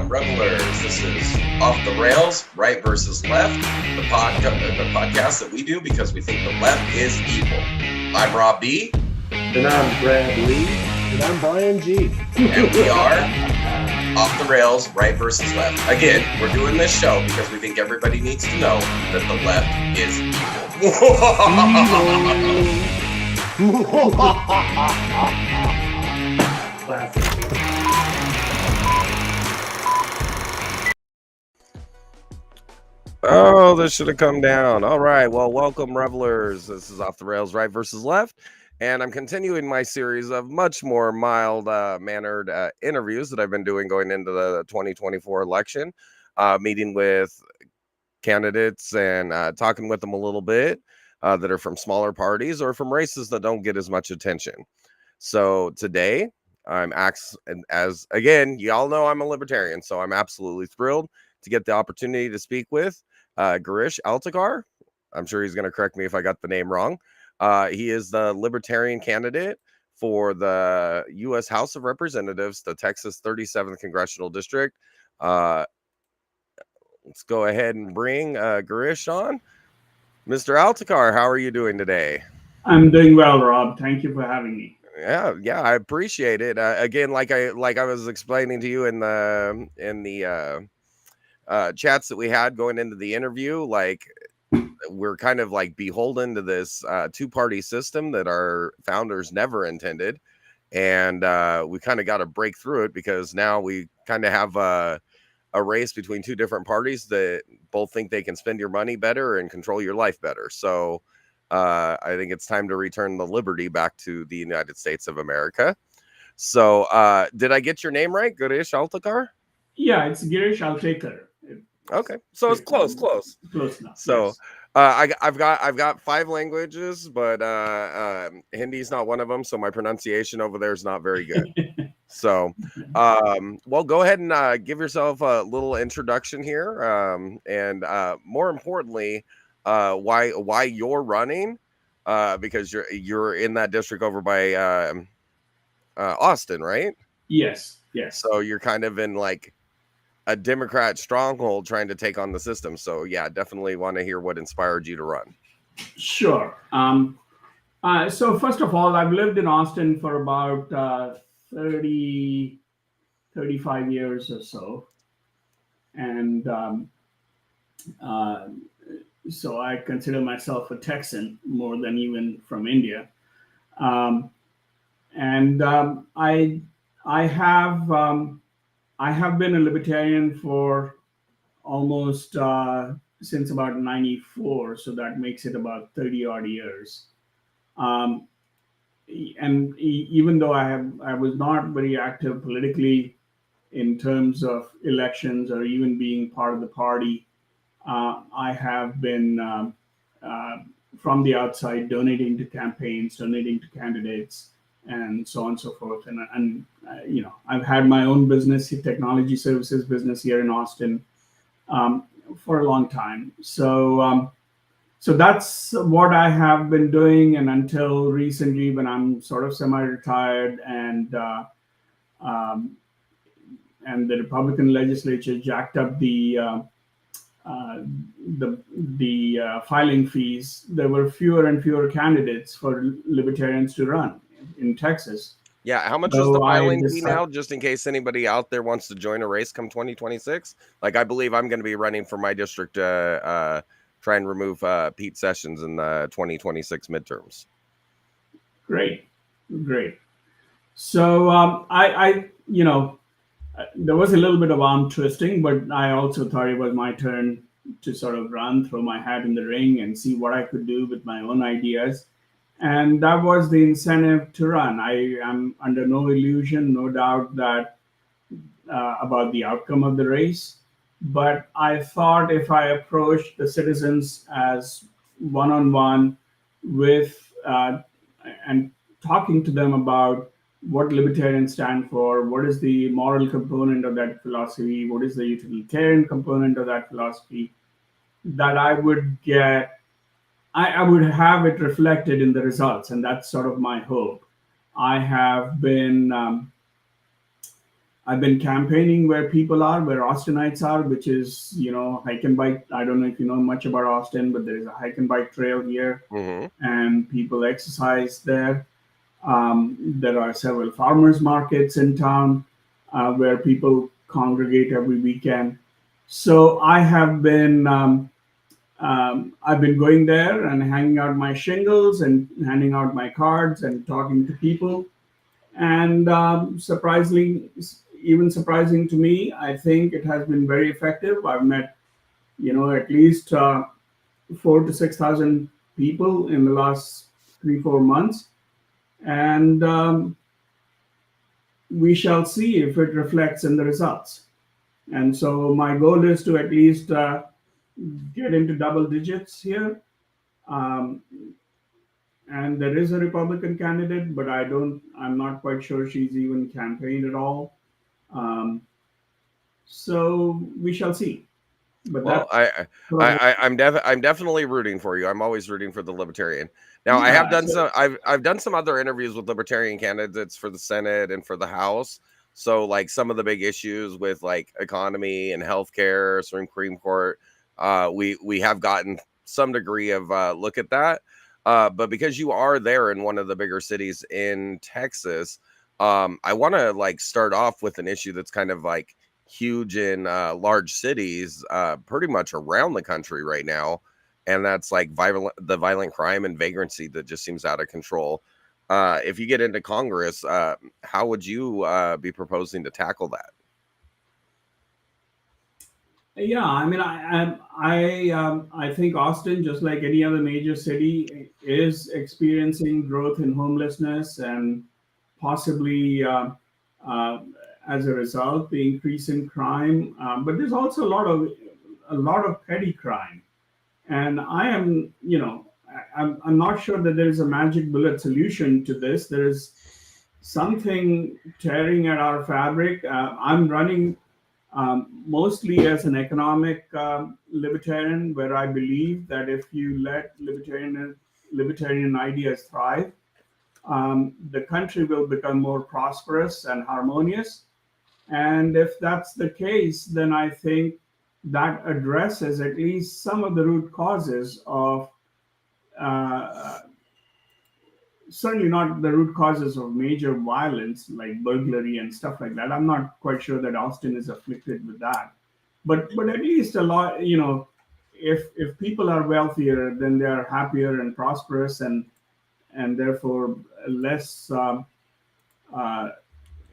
Revelers, this is Off the Rails, Right versus Left, the podcast that we do because we think the left is evil. I'm Rob B. And I'm Brad Lee. And I'm Brian G. And we are Off the Rails, Right versus Left. Again, we're doing this show because we think everybody needs to know that the left is evil. Classic. Oh, this should have come down. All right. Well, welcome, revelers. This is Off the Rails, Right versus Left. And I'm continuing my series of much more mild-mannered interviews that I've been doing going into the 2024 election, meeting with candidates and talking with them a little bit that are from smaller parties or from races that don't get as much attention. So today, as again, y'all know I'm a libertarian, so I'm absolutely thrilled to get the opportunity to speak with Girish Altekar. I'm sure he's going to correct me if I got the name wrong. He is the libertarian candidate for the U.S. House of Representatives, the Texas 37th Congressional District. Let's go ahead and bring Girish on. Mr. Altekar, how are you doing today? I'm doing well, Rob. Thank you for having me. Yeah, I appreciate it. Again, like I was explaining to you in the chats that we had going into the interview, like we're kind of like beholden to this two-party system that our founders never intended, and we kind of got to break through it because now we kind of have a race between two different parties that both think they can spend your money better and control your life better. So I think it's time to return the liberty back to the United States of America. So did I get your name right? Girish Altekar? Yeah, it's Girish Altekar. Okay, so it's close enough. So yes. I've got 5 languages, but Hindi's not one of them, so my pronunciation over there is not very good. So well, go ahead and give yourself a little introduction here, and more importantly, why you're running, because you're in that district over by Austin, right? Yes. So you're kind of in like a Democrat stronghold trying to take on the system. So yeah, definitely want to hear what inspired you to run. Sure. So first of all, I've lived in Austin for about 35 years or so. And so I consider myself a Texan more than even from India. I have been a libertarian for almost since about 94, so that makes it about 30 odd years. And even though I was not very active politically in terms of elections or even being part of the party, I have been from the outside donating to campaigns, donating to candidates, and so on and so forth. And you know, I've had my own business, technology services business here in Austin, for a long time. So that's what I have been doing, and until recently, when I'm sort of semi-retired, and the Republican legislature jacked up the filing fees, there were fewer and fewer candidates for libertarians to run in Texas. Yeah, how much is the filing fee now, just in case anybody out there wants to join a race come 2026? Like, I believe I'm going to be running for my district to try and remove Pete Sessions in the 2026 midterms. Great. So I there was a little bit of arm twisting, but I also thought it was my turn to sort of run, throw my hat in the ring, and see what I could do with my own ideas. And that was the incentive to run. I am under no illusion, no doubt that about the outcome of the race. But I thought if I approached the citizens as one on one with and talking to them about what libertarians stand for, what is the moral component of that philosophy, what is the utilitarian component of that philosophy, that I would have it reflected in the results, and that's sort of my hope. I have been I've been campaigning where people are, where Austinites are, which is, hike and bike. I don't know if you know much about Austin, but there is a hike and bike trail here, Mm-hmm. and people exercise there. There are several farmers markets in town where people congregate every weekend. So I've been going there and hanging out my shingles and handing out my cards and talking to people. And even surprising to me, I think it has been very effective. I've met, at least 4 to 6 thousand people in the last 3 4 months, and we shall see if it reflects in the results. And so my goal is to at least get into double digits here. Um, and there is a Republican candidate, but I'm not quite sure she's even campaigned at all. Um, so we shall see. But Well, that's sort of, I'm definitely rooting for you. I'm always rooting for the libertarian. Now, I have yeah. done So I've done some other interviews with libertarian candidates for the Senate and for the House. So, like some of the big issues with like economy and healthcare, Supreme Court, we have gotten some degree of look at that. But because you are there in one of the bigger cities in Texas, I want to like start off with an issue that's kind of like huge in large cities pretty much around the country right now, and that's like the violent crime and vagrancy that just seems out of control. If you get into Congress, how would you be proposing to tackle that? yeah, I mean, I think Austin, just like any other major city, is experiencing growth in homelessness and possibly uh, as a result the increase in crime. But there's also a lot of petty crime. And I'm not sure that there is a magic bullet solution to this. There is something tearing at our fabric. I'm running mostly as an economic libertarian, where I believe that if you let libertarian ideas thrive, the country will become more prosperous and harmonious. And if that's the case, then I think that addresses at least some of the root causes of, uh, certainly not the root causes of major violence like burglary and stuff like that. I'm not quite sure that Austin is afflicted with that. But at least a lot, if people are wealthier, then they are happier and prosperous, and therefore less uh,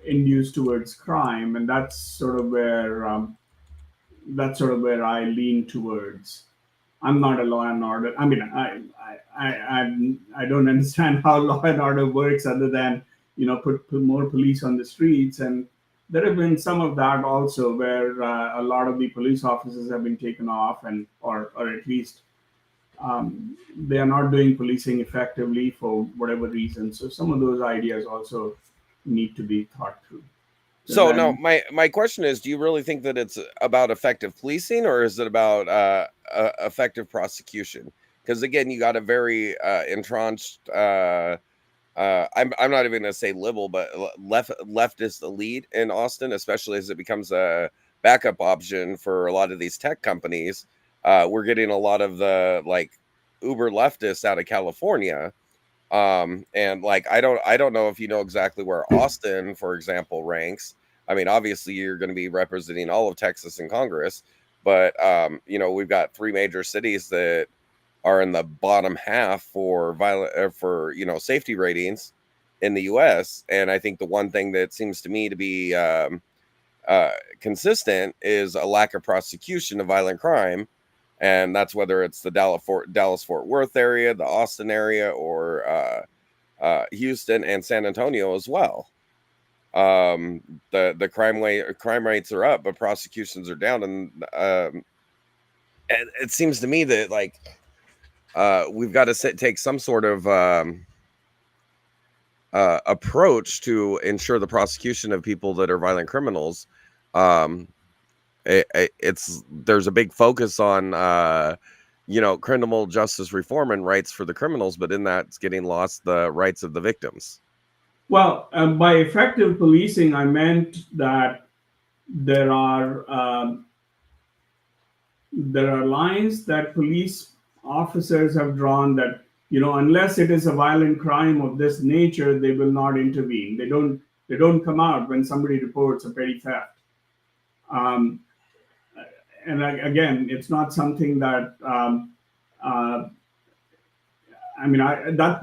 induced towards crime. And that's sort of where I lean towards. I'm not a law and order. I mean, I don't understand how law and order works, other than put more police on the streets. And there have been some of that also, where a lot of the police officers have been taken off, and or at least they are not doing policing effectively for whatever reason. So some of those ideas also need to be thought through. And So no, then, my question is, do you really think that it's about effective policing, or is it about effective prosecution? Because again, you got a very entrenched I'm not even going to say liberal, but leftist elite in Austin, especially as it becomes a backup option for a lot of these tech companies. We're getting a lot of the like uber leftists out of California. And like I don't know if you know exactly where Austin, for example, ranks. I mean, obviously you're going to be representing all of Texas in Congress, but we've got three major cities that are in the bottom half for safety ratings in the U.S. And I think the one thing that seems to me to be consistent is a lack of prosecution of violent crime, and that's whether it's the Dallas-Fort Worth area, the Austin area, or Houston and San Antonio as well. The crime rates are up, but prosecutions are down, and it seems to me that like we've got to take some sort of approach to ensure the prosecution of people that are violent criminals. There's a big focus on criminal justice reform and rights for the criminals, but in that it's getting lost the rights of the victims. Well, by effective policing, I meant that there are lines that police officers have drawn that, unless it is a violent crime of this nature, they will not intervene. They don't come out when somebody reports a petty theft. And again, it's not something that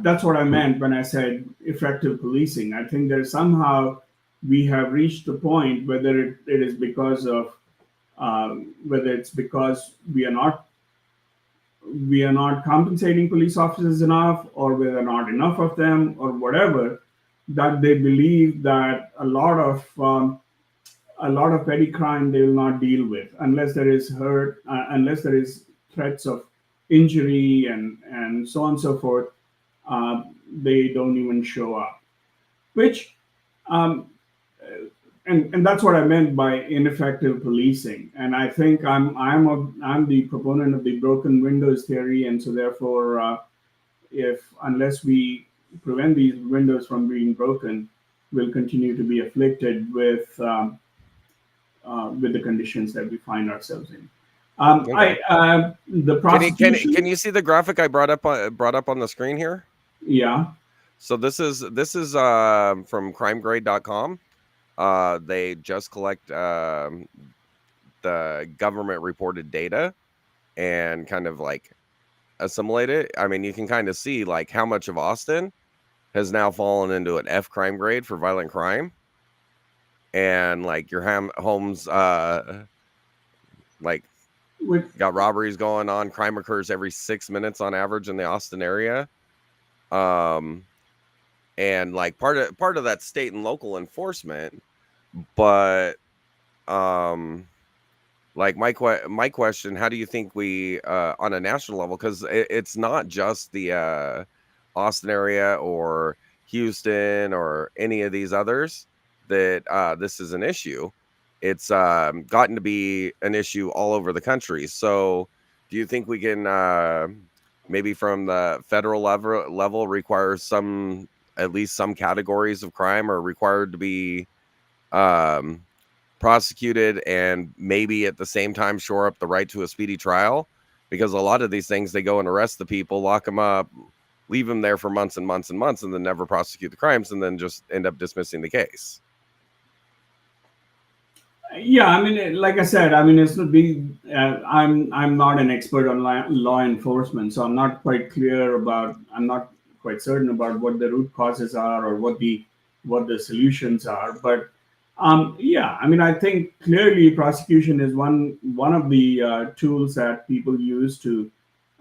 that's what I meant when I said effective policing. I think that somehow we have reached the point, whether it is because of whether it's because we are not compensating police officers enough, or whether not enough of them, or whatever, that they believe that a lot of petty crime they will not deal with unless there is hurt, unless there is threats of injury and so on and so forth. They don't even show up, which and that's what I meant by ineffective policing. And I think I'm the proponent of the broken windows theory, and so therefore, unless we prevent these windows from being broken, we'll continue to be afflicted with the conditions that we find ourselves in. The prosecution. Can you see the graphic I brought up on the screen here? Yeah. So this is from crimegrade.com. They just collect the government reported data and kind of like assimilate it. I mean, you can kind of see like how much of Austin has now fallen into an F crime grade for violent crime, and like your homes like got robberies going on. Crime occurs every 6 minutes on average in the Austin area. And like part of that state and local enforcement, but like my question, how do you think we on a national level, because it's not just the Austin area or Houston or any of these others that this is an issue. It's gotten to be an issue all over the country. So do you think we can maybe from the federal level require at least some categories of crime are required to be prosecuted, and maybe at the same time shore up the right to a speedy trial? Because a lot of these things, they go and arrest the people, lock them up, leave them there for months and months and months, and then never prosecute the crimes, and then just end up dismissing the case. Yeah, I mean, like I said, I mean, it's not being. I'm not an expert on law enforcement, so I'm not quite certain about what the root causes are or what the solutions are. But yeah, I mean, I think clearly prosecution is one of the tools that people use to.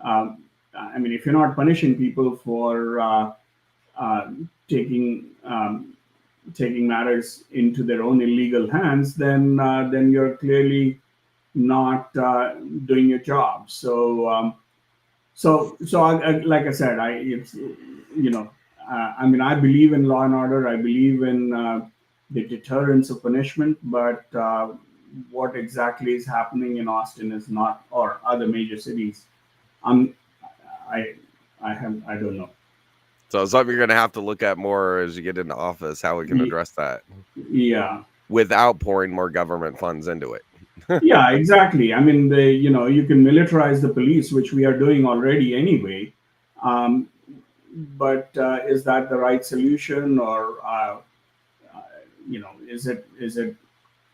I mean, if you're not punishing people for taking matters into their own illegal hands, then you're clearly not doing your job. So like I said, I mean, I believe in law and order. I believe in the deterrence of punishment, but what exactly is happening in Austin is not, or other major cities. I don't know. So it's something you're going to have to look at more as you get into office, how we can address that. Yeah. Without pouring more government funds into it. Yeah, exactly. I mean, you can militarize the police, which we are doing already anyway. But is that the right solution, or is it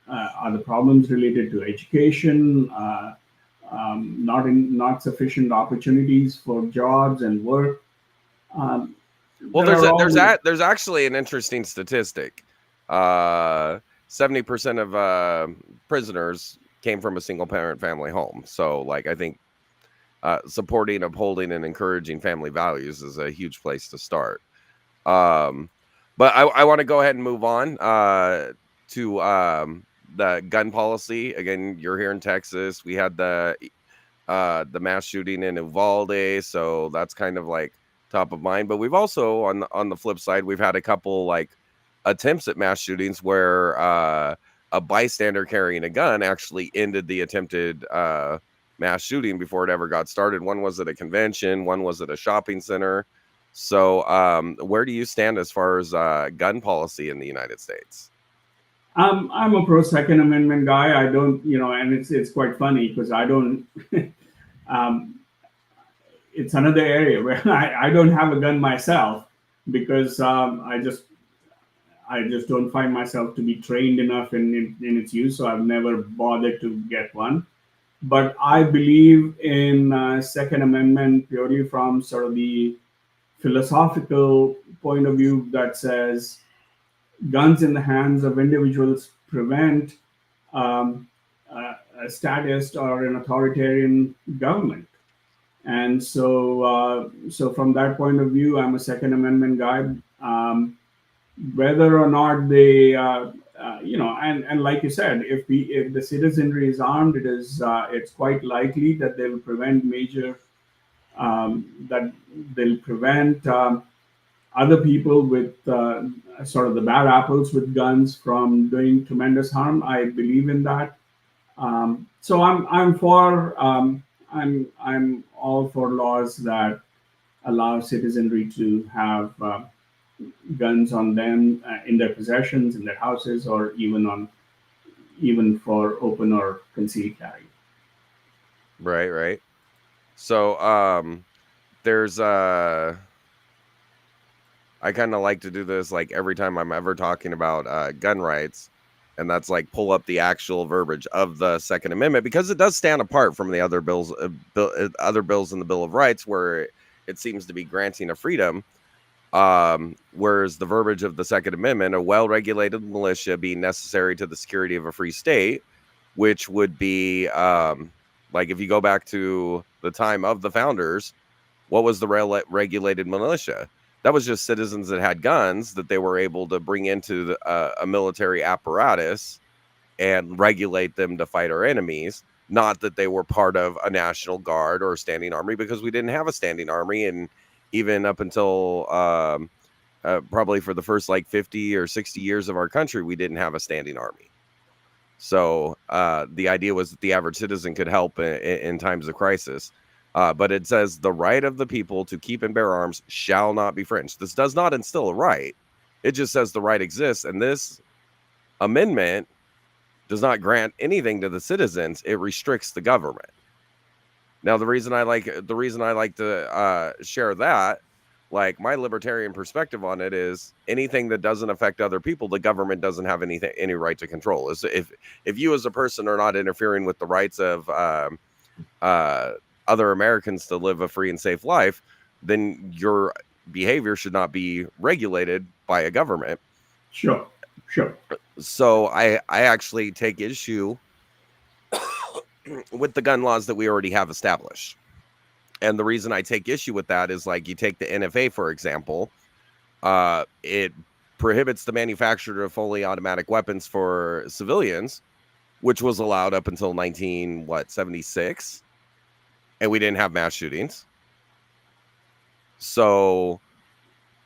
are the problems related to education, not sufficient opportunities for jobs and work? Well, there's actually an interesting statistic. 70% of prisoners came from a single parent family home. So like I think supporting, upholding, and encouraging family values is a huge place to start. But I want to go ahead and move on to the gun policy. Again, you're here in Texas. We had the mass shooting in Uvalde, so that's kind of like top of mind. But we've also on the flip side, we've had a couple like attempts at mass shootings where a bystander carrying a gun actually ended the attempted mass shooting before it ever got started. One was at a convention, one was at a shopping center. So where do you stand as far as gun policy in the United States? I'm a pro Second Amendment guy. I don't, and it's quite funny because I don't. um, it's another area where I don't have a gun myself because I just don't find myself to be trained enough in its use. So I've never bothered to get one. But I believe in Second Amendment purely from sort of the philosophical point of view that says guns in the hands of individuals prevent um, a statist or an authoritarian government. And so from that point of view, I'm a Second Amendment guy. Whether or not they, and like you said, if the citizenry is armed, it's quite likely that they'll prevent that they'll prevent other people with sort of the bad apples with guns from doing tremendous harm. I believe in that. So I'm all for laws that allow citizenry to have guns on them in their possessions, in their houses, or even for open or concealed carry. Right. So there's I kind of like to do this like every time I'm ever talking about gun rights, and that's like pull up the actual verbiage of the Second Amendment because it does stand apart from the other bills in the Bill of Rights where it seems to be granting a freedom. Whereas the verbiage of the Second Amendment, a well-regulated militia being necessary to the security of a free state, which would be like if you go back to the time of the founders, what was the regulated militia? That was just citizens that had guns that they were able to bring into a military apparatus and regulate them to fight our enemies. Not that they were part of a national guard or a standing army, because we didn't have a standing army. And even up until probably for the first like 50 or 60 years of our country, we didn't have a standing army. So the idea was that the average citizen could help in times of crisis. But it says the right of the people to keep and bear arms shall not be infringed. This does not instill a right. It just says the right exists. And this amendment does not grant anything to the citizens. It restricts the government. Now, the reason I like to share that, like my libertarian perspective on it, is anything that doesn't affect other people, the government doesn't have any right to control. If you as a person are not interfering with the rights of other Americans to live a free and safe life, then your behavior should not be regulated by a government. Sure. So I actually take issue with the gun laws that we already have established. And the reason I take issue with that is, like, you take the NFA, for example, it prohibits the manufacture of fully automatic weapons for civilians, which was allowed up until 1976. And we didn't have mass shootings. So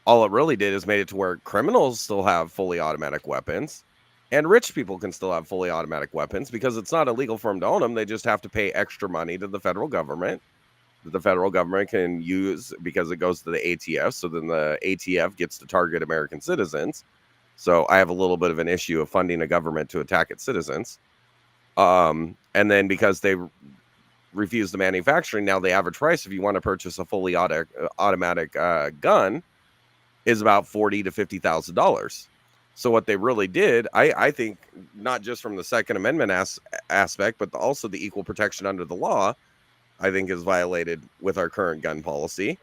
all it really did is made it to where criminals still have fully automatic weapons and rich people can still have fully automatic weapons because it's not illegal for them to own them. They just have to pay extra money to the federal government that the federal government can use because it goes to the ATF. So then the ATF gets to target American citizens. So I have a little bit of an issue of funding a government to attack its citizens. And then because they refuse the manufacturing, now the average price if you want to purchase a fully automatic gun is about $40,000 to $50,000. So what they really did, I think, not just from the Second Amendment aspect, but also the equal protection under the law, I think is violated with our current gun policy.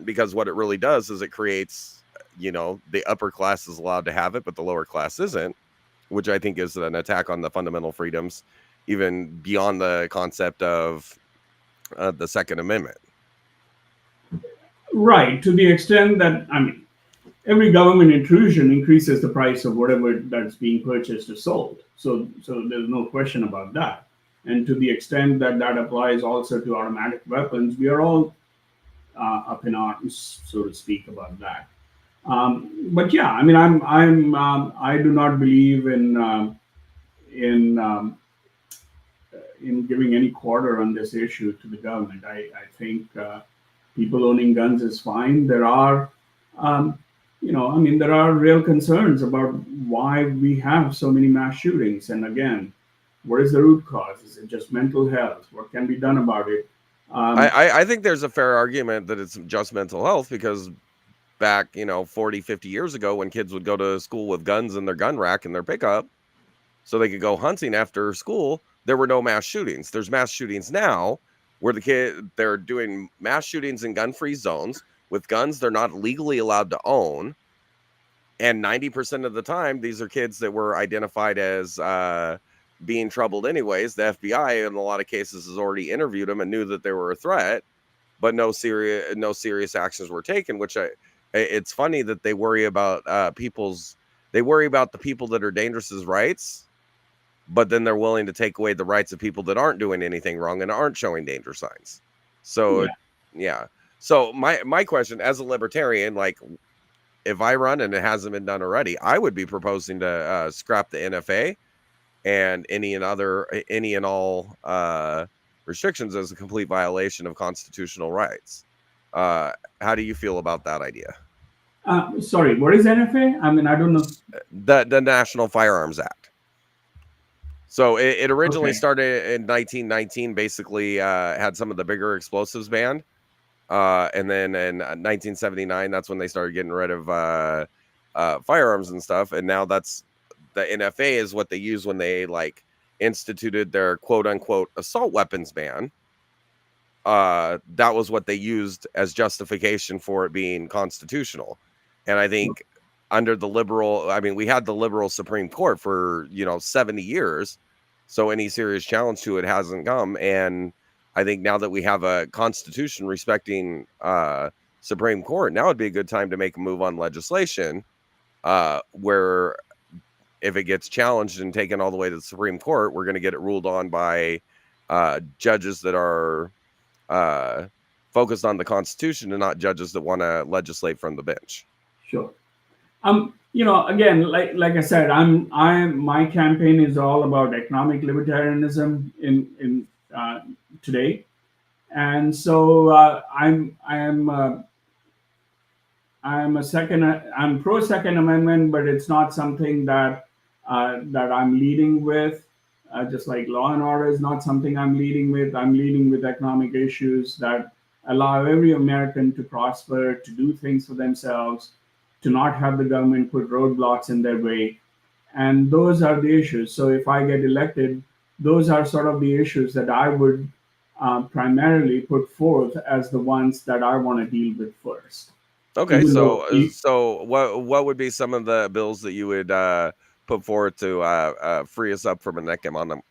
Because what it really does is it creates, the upper class is allowed to have it, but the lower class isn't. which I think is an attack on the fundamental freedoms, even beyond the concept of the Second Amendment. Right, to the extent that, I mean, every government intrusion increases the price of whatever that's being purchased or sold. So there's no question about that. And to the extent that that applies also to automatic weapons, we are all up in arms, so to speak, about that. But yeah, I mean, I do not believe in in giving any quarter on this issue to the government. I think people owning guns is fine. There are, I mean, there are real concerns about why we have so many mass shootings. And again, what is the root cause? Is it just mental health? What can be done about it? I think there's a fair argument that it's just mental health, because back, 40, 50 years ago, when kids would go to school with guns in their gun rack and their pickup so they could go hunting after school, there were no mass shootings. There's mass shootings now where they're doing mass shootings in gun-free zones with guns they're not legally allowed to own. And 90% of the time, these are kids that were identified as being troubled anyways. The FBI, in a lot of cases, has already interviewed them and knew that they were a threat, but no serious actions were taken. Which it's funny that they worry about the people that are dangerous as rights, but then they're willing to take away the rights of people that aren't doing anything wrong and aren't showing danger signs. So yeah. So my question as a libertarian, like, if I run and it hasn't been done already, I would be proposing to scrap the NFA and any and all restrictions as a complete violation of constitutional rights. How do you feel about that idea? Sorry, what is NFA? I mean, I don't know. The National Firearms Act. So it originally started in 1919, basically had some of the bigger explosives banned. And then in 1979, that's when they started getting rid of firearms and stuff. And now that's the NFA is what they use when they like instituted their quote unquote assault weapons ban. That was what they used as justification for it being constitutional. And I think under the we had the liberal Supreme Court for 70 years, so any serious challenge to it hasn't come. And I think now that we have a constitution respecting Supreme Court, now would be a good time to make a move on legislation where if it gets challenged and taken all the way to the Supreme Court, we're going to get it ruled on by judges that are focused on the Constitution and not judges that want to legislate from the bench. Sure. Again, like I said, my campaign is all about economic libertarianism in today, and so I'm pro Second Amendment, but it's not something that I'm leading with. Just like law and order is not something I'm leading with. I'm leading with economic issues that allow every American to prosper, to do things for themselves, to not have the government put roadblocks in their way. And those are the issues. So if I get elected, those are sort of the issues that I would primarily put forth as the ones that I want to deal with first. Okay, so what would be some of the bills that you would put forward to free us up from an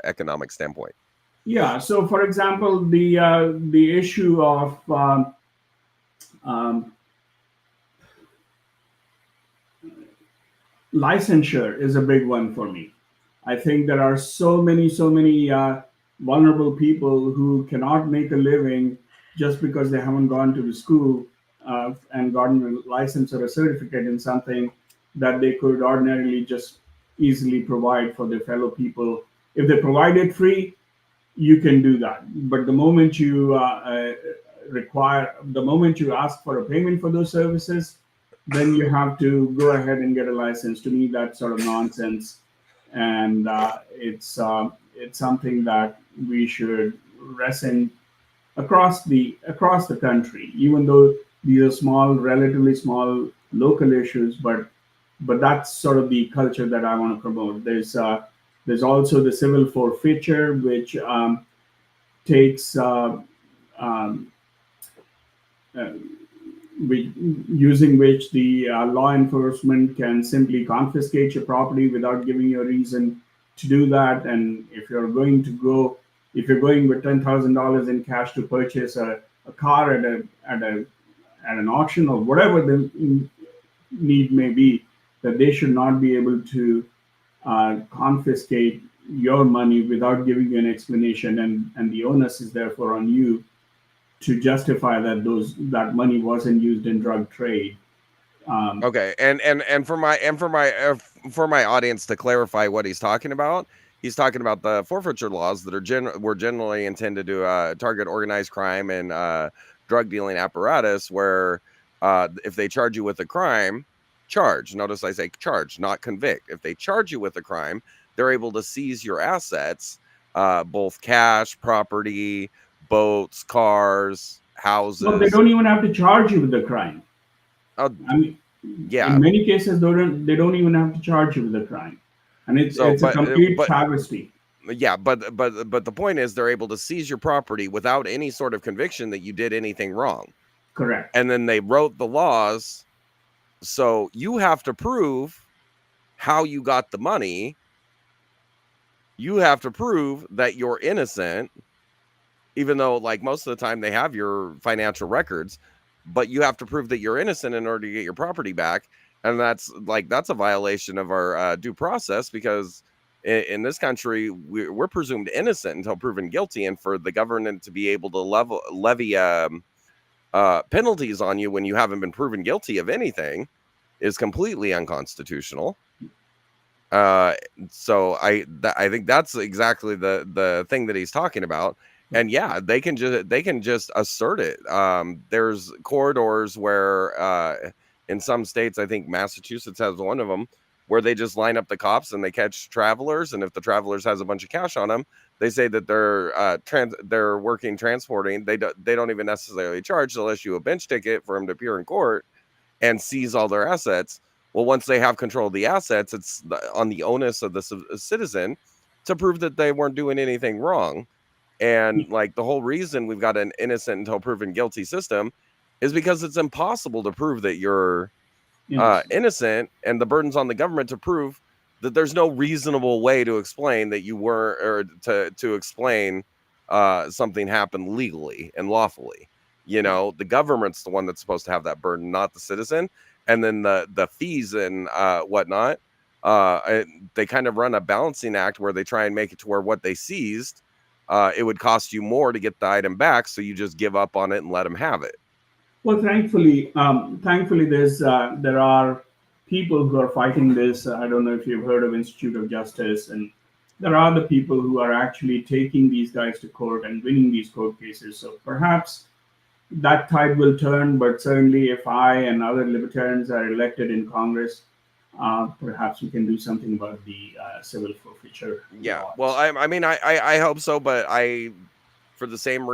economic standpoint? Yeah. So, for example, the issue of licensure is a big one for me. I think there are so many vulnerable people who cannot make a living just because they haven't gone to the school and gotten a license or a certificate in something that they could ordinarily just easily provide for their fellow people. If they provide it free, you can do that. But the moment you ask for a payment for those services, then you have to go ahead and get a license. To me, that's sort of nonsense, and it's something that we should reckon across the country. Even though these are relatively small local issues, but that's sort of the culture that I want to promote. There's also the civil forfeiture, which takes using which the law enforcement can simply confiscate your property without giving you a reason to do that. And if you're going with $10,000 in cash to purchase a car at an auction or whatever the need may be, that they should not be able to confiscate your money without giving you an explanation, and the onus is therefore on you to justify that money wasn't used in drug trade. Okay, and for my audience to clarify what he's talking about the forfeiture laws that were generally intended to target organized crime and drug dealing apparatus, where if they charge you with a crime, notice I say charge, not convict. If they charge you with a crime, they're able to seize your assets, both cash, property, boats, cars, houses. Well, they don't even have to charge you with the crime. I mean, yeah. In many cases, they don't even have to charge you with the crime, and it's a complete travesty. Yeah, but the point is, they're able to seize your property without any sort of conviction that you did anything wrong. Correct. And then they wrote the laws, so you have to prove how you got the money. You have to prove that you're innocent, even though, like, most of the time they have your financial records, but you have to prove that you're innocent in order to get your property back. And that's a violation of our due process, because in this country, we're presumed innocent until proven guilty. And for the government to be able to levy penalties on you when you haven't been proven guilty of anything is completely unconstitutional. So I think that's exactly the thing that he's talking about. And yeah, they can just assert it. There's corridors where in some states, I think Massachusetts has one of them, where they just line up the cops and they catch travelers, and if the travelers has a bunch of cash on them, they say that they're working transporting. They don't even necessarily charge. They'll issue a bench ticket for them to appear in court and seize all their assets. Well, once they have control of the assets, it's on the onus of the citizen to prove that they weren't doing anything wrong. And like, the whole reason we've got an innocent until proven guilty system is because it's impossible to prove that you're innocent, and the burden's on the government to prove that there's no reasonable way to explain that you were, or to explain something happened legally and lawfully. You know, the government's the one that's supposed to have that burden, not the citizen. And then the fees and whatnot, they kind of run a balancing act where they try and make it to where what they seized, it would cost you more to get the item back, so you just give up on it and let them have it. Well, thankfully, there are people who are fighting this. I don't know if you've heard of Institute of Justice, and there are the people who are actually taking these guys to court and winning these court cases. So perhaps that tide will turn, but certainly if I and other libertarians are elected in Congress, perhaps we can do something about the civil forfeiture. Yeah, laws. well, I hope so, but for the same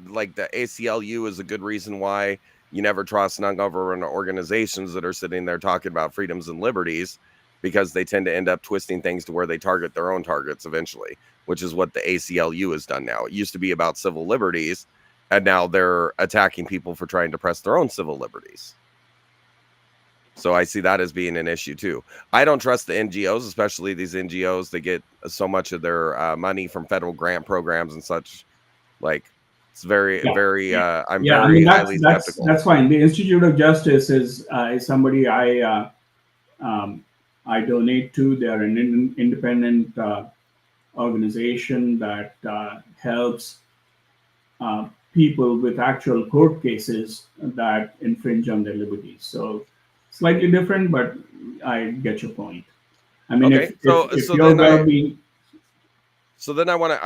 like the ACLU is a good reason why you never trust non-government organizations that are sitting there talking about freedoms and liberties, because they tend to end up twisting things to where they target their own targets eventually, which is what the ACLU has done now. It used to be about civil liberties, and now they're attacking people for trying to press their own civil liberties. So I see that as being an issue too. I don't trust the NGOs, especially these NGOs that get so much of their money from federal grant programs and such. Like, it's very. I'm very highly skeptical. That's fine. The Institute of Justice is somebody I donate to. They are an independent organization that helps people with actual court cases that infringe on their liberties. So slightly different, but I get your point. I mean, okay. if you're well-being. So then I want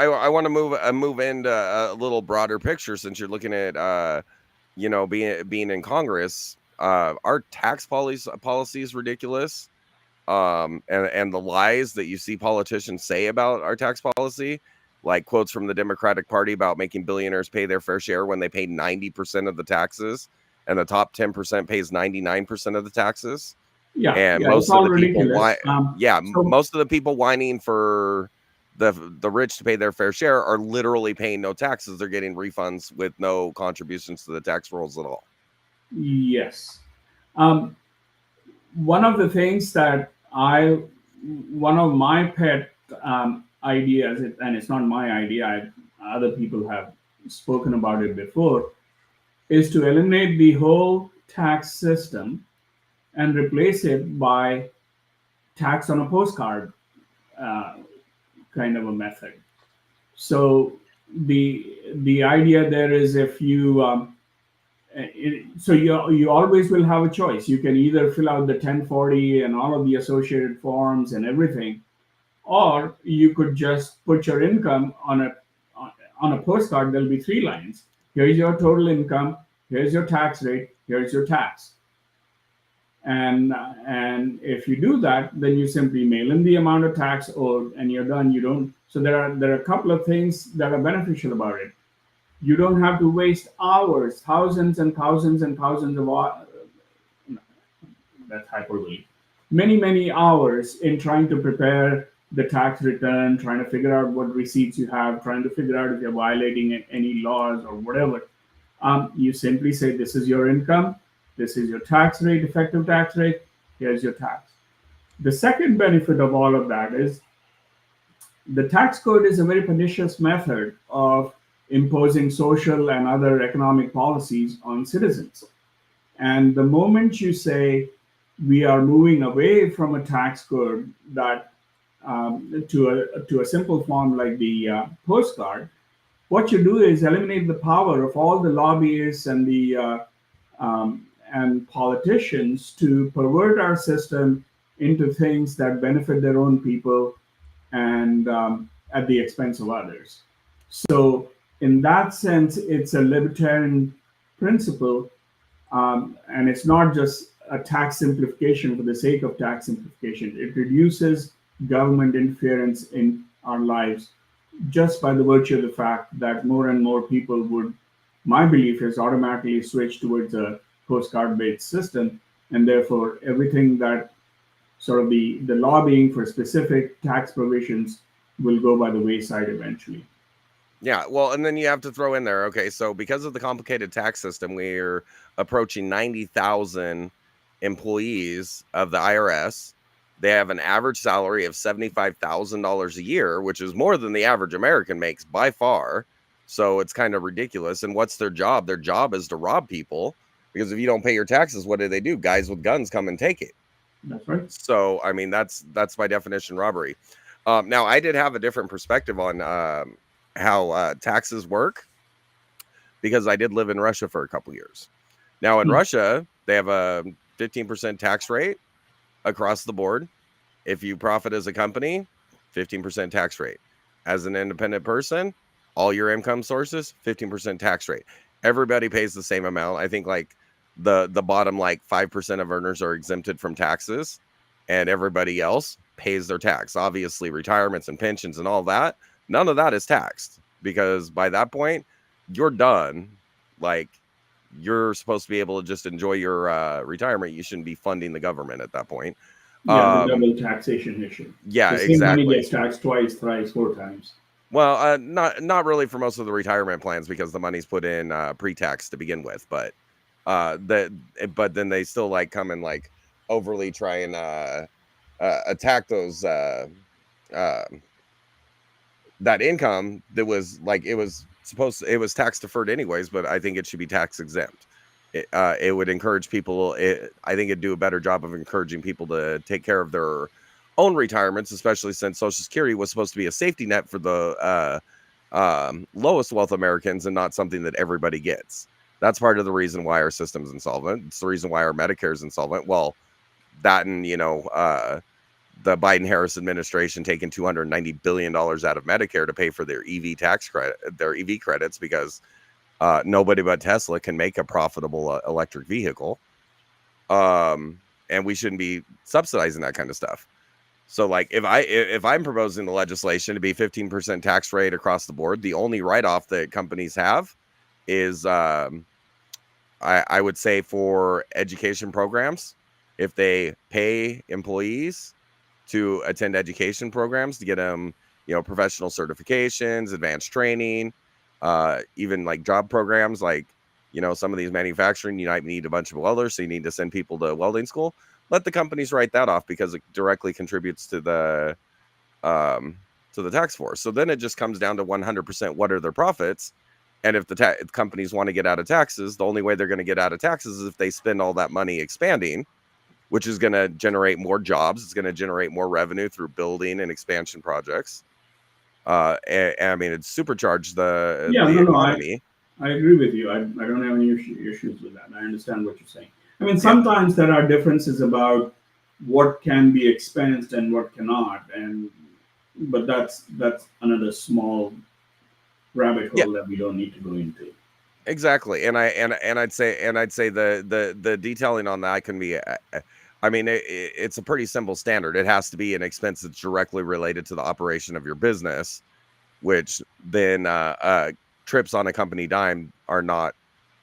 to move into a little broader picture, since you're looking at being in Congress. Our tax policy is ridiculous, and the lies that you see politicians say about our tax policy, like quotes from the Democratic Party about making billionaires pay their fair share when they pay 90% of the taxes, and the top 10% pays 99% of the taxes. And most of the people, most of the people whining for the rich to pay their fair share are literally paying no taxes. They're getting refunds with no contributions to the tax rolls at all. Yes. Um, one of the things that one of my pet ideas, and it's not my idea, other people have spoken about it before, is to eliminate the whole tax system and replace it by tax on a postcard uh, kind of a method. So the idea there is if you so you always will have a choice. You can either fill out the 1040 and all of the associated forms and everything, or you could just put your income on a postcard. There'll be 3 lines. Here's your total income. Here's your tax rate. Here's your tax. And if you do that, then you simply mail in the amount of tax owed, and you're done. You don't. So there are a couple of things that are beneficial about it. You don't have to waste hours, thousands and thousands and thousands of that's hyperbole, many hours in trying to prepare the tax return, trying to figure out what receipts you have, trying to figure out if you're violating any laws or whatever. You simply say, this is your income, this is your tax rate, effective tax rate, here's your tax. The second benefit of all of that is the tax code is a very pernicious method of imposing social and other economic policies on citizens. And the moment you say we are moving away from a tax code that to a simple form like the postcard, what you do is eliminate the power of all the lobbyists and the and politicians to pervert our system into things that benefit their own people and at the expense of others. So, in that sense, it's a libertarian principle, and it's not just a tax simplification for the sake of tax simplification. It reduces government interference in our lives just by the virtue of the fact that more and more people would, my belief is, automatically switch towards a postcard based system. And therefore, everything that sort of the lobbying for specific tax provisions will go by the wayside eventually. Yeah, well, and then you have to throw in there, okay, so because of the complicated tax system, we're approaching 90,000 employees of the IRS. They have an average salary of $75,000 a year, which is more than the average American makes by far. So it's kind of ridiculous. And what's their job? Their job is to rob people, because if you don't pay your taxes, what do? Guys with guns come and take it. That's right. So, I mean, that's by definition robbery. Now, I did have a different perspective on how taxes work, because I did live in Russia for a couple years. Now, in Russia, they have a 15% tax rate across the board. If you profit as a company, 15% tax rate. As an independent person, all your income sources, 15% tax rate. Everybody pays the same amount. I think like the bottom like 5% of earners are exempted from taxes, and everybody else pays their tax. Obviously, retirements and pensions and all that, none of that is taxed, because by that point, you're done. Like, you're supposed to be able to just enjoy your retirement. You shouldn't be funding the government at that point. Yeah, the double taxation issue. Yeah, the same exactly. Money gets taxed twice, thrice, 4 times. Well, not really for most of the retirement plans, because the money's put in pre-tax to begin with. But but then they still like come and like overly try and attack those that income that was like it was tax deferred anyways, but I think it should be tax exempt. It would encourage people. I think it'd do a better job of encouraging people to take care of their own retirements, especially since Social Security was supposed to be a safety net for the lowest wealth Americans and not something that everybody gets. That's part of the reason why our system's insolvent. It's the reason why our Medicare is insolvent. Well, that and the Biden-Harris administration taking $290 billion out of Medicare to pay for their EV tax credit, their EV credits, because nobody but Tesla can make a profitable electric vehicle. And we shouldn't be subsidizing that kind of stuff. So like if I'm proposing the legislation to be 15% tax rate across the board, the only write-off that companies have is I would say for education programs, if they pay employees to attend education programs to get them, professional certifications, advanced training, even like job programs, like some of these manufacturing, you might need a bunch of welders, so you need to send people to welding school. Let the companies write that off because it directly contributes to the tax force. So then it just comes down to 100% what are their profits. And if the companies want to get out of taxes, the only way they're going to get out of taxes is if they spend all that money expanding, which is going to generate more jobs. It's going to generate more revenue through building and expansion projects. And I mean, it's supercharged the economy. I agree with you. I don't have any issues with that. I understand what you're saying. I mean, sometimes there are differences about what can be expensed and what cannot, but that's another small rabbit hole that we don't need to go into. Exactly, and I'd say the detailing on that can be. I mean, it's a pretty simple standard. It has to be an expense that's directly related to the operation of your business, which then trips on a company dime are not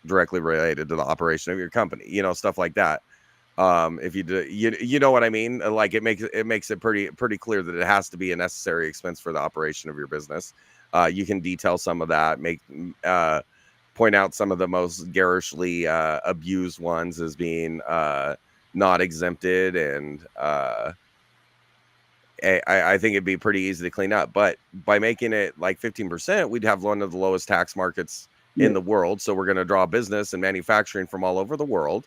directly related to the operation of your company. Stuff like that. If you do, you know what I mean? Like it makes it pretty clear that it has to be a necessary expense for the operation of your business. You can detail some of that, point out some of the most garishly abused ones as being not exempted, and I think it'd be pretty easy to clean up. But by making it like 15%, we'd have one of the lowest tax markets in the world. So we're going to draw business and manufacturing from all over the world.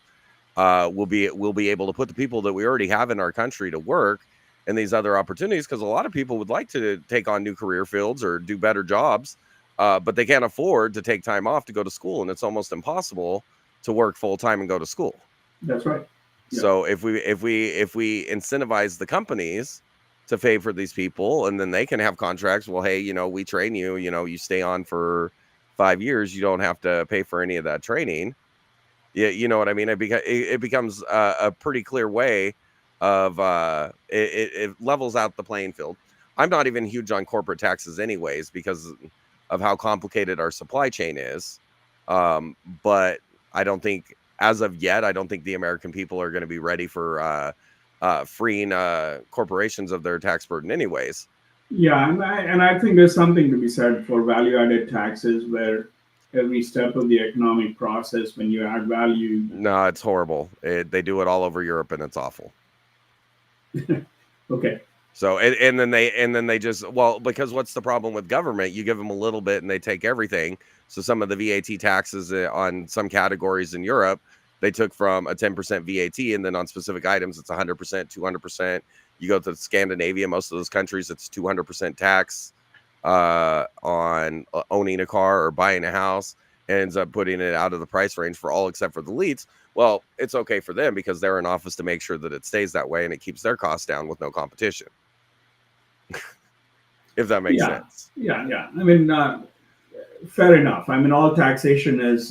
We'll be able to put the people that we already have in our country to work in these other opportunities, because a lot of people would like to take on new career fields or do better jobs, but they can't afford to take time off to go to school, and it's almost impossible to work full time and go to school. That's right. Yeah. So if we incentivize the companies to favor these people, and then they can have contracts. Well, hey, we train you. You stay on for 5 years. You don't have to pay for any of that training. Yeah, you know what I mean? It becomes a pretty clear way of it levels out the playing field. I'm not even huge on corporate taxes anyways, because of how complicated our supply chain is. But I don't think, as of yet, the American people are going to be ready for freeing corporations of their tax burden anyways. Yeah, and I think there's something to be said for value-added taxes, where every step of the economic process, when you add value. No, it's horrible. They do it all over Europe, and it's awful. Okay. So and then they just, well, because what's the problem with government? You give them a little bit and they take everything. So some of the VAT taxes on some categories in Europe, they took from a 10% VAT, and then on specific items it's 100%, 200%. You go to Scandinavia, most of those countries, it's 200% tax on owning a car or buying a house, and ends up putting it out of the price range for all except for the elites. Well, it's okay for them because they're in office to make sure that it stays that way, and it keeps their costs down with no competition. If that makes sense. Yeah. I mean, fair enough. I mean, all taxation is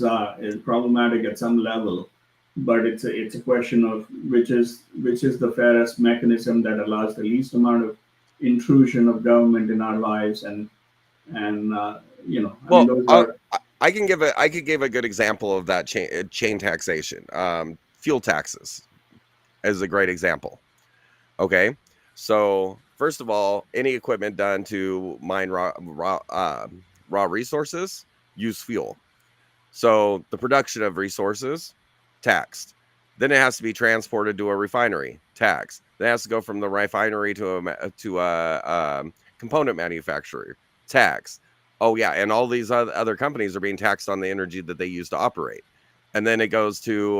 problematic at some level, but it's a question of which is the fairest mechanism that allows the least amount of intrusion of government in our lives, and well, I can give a good example of that chain taxation. Fuel taxes is a great example. Okay, so first of all, any equipment done to mine raw resources use fuel. So the production of resources, taxed. Then it has to be transported to a refinery, taxed. Then it has to go from the refinery to a component manufacturer, taxed. Oh yeah, and all these other companies are being taxed on the energy that they use to operate. And then it goes to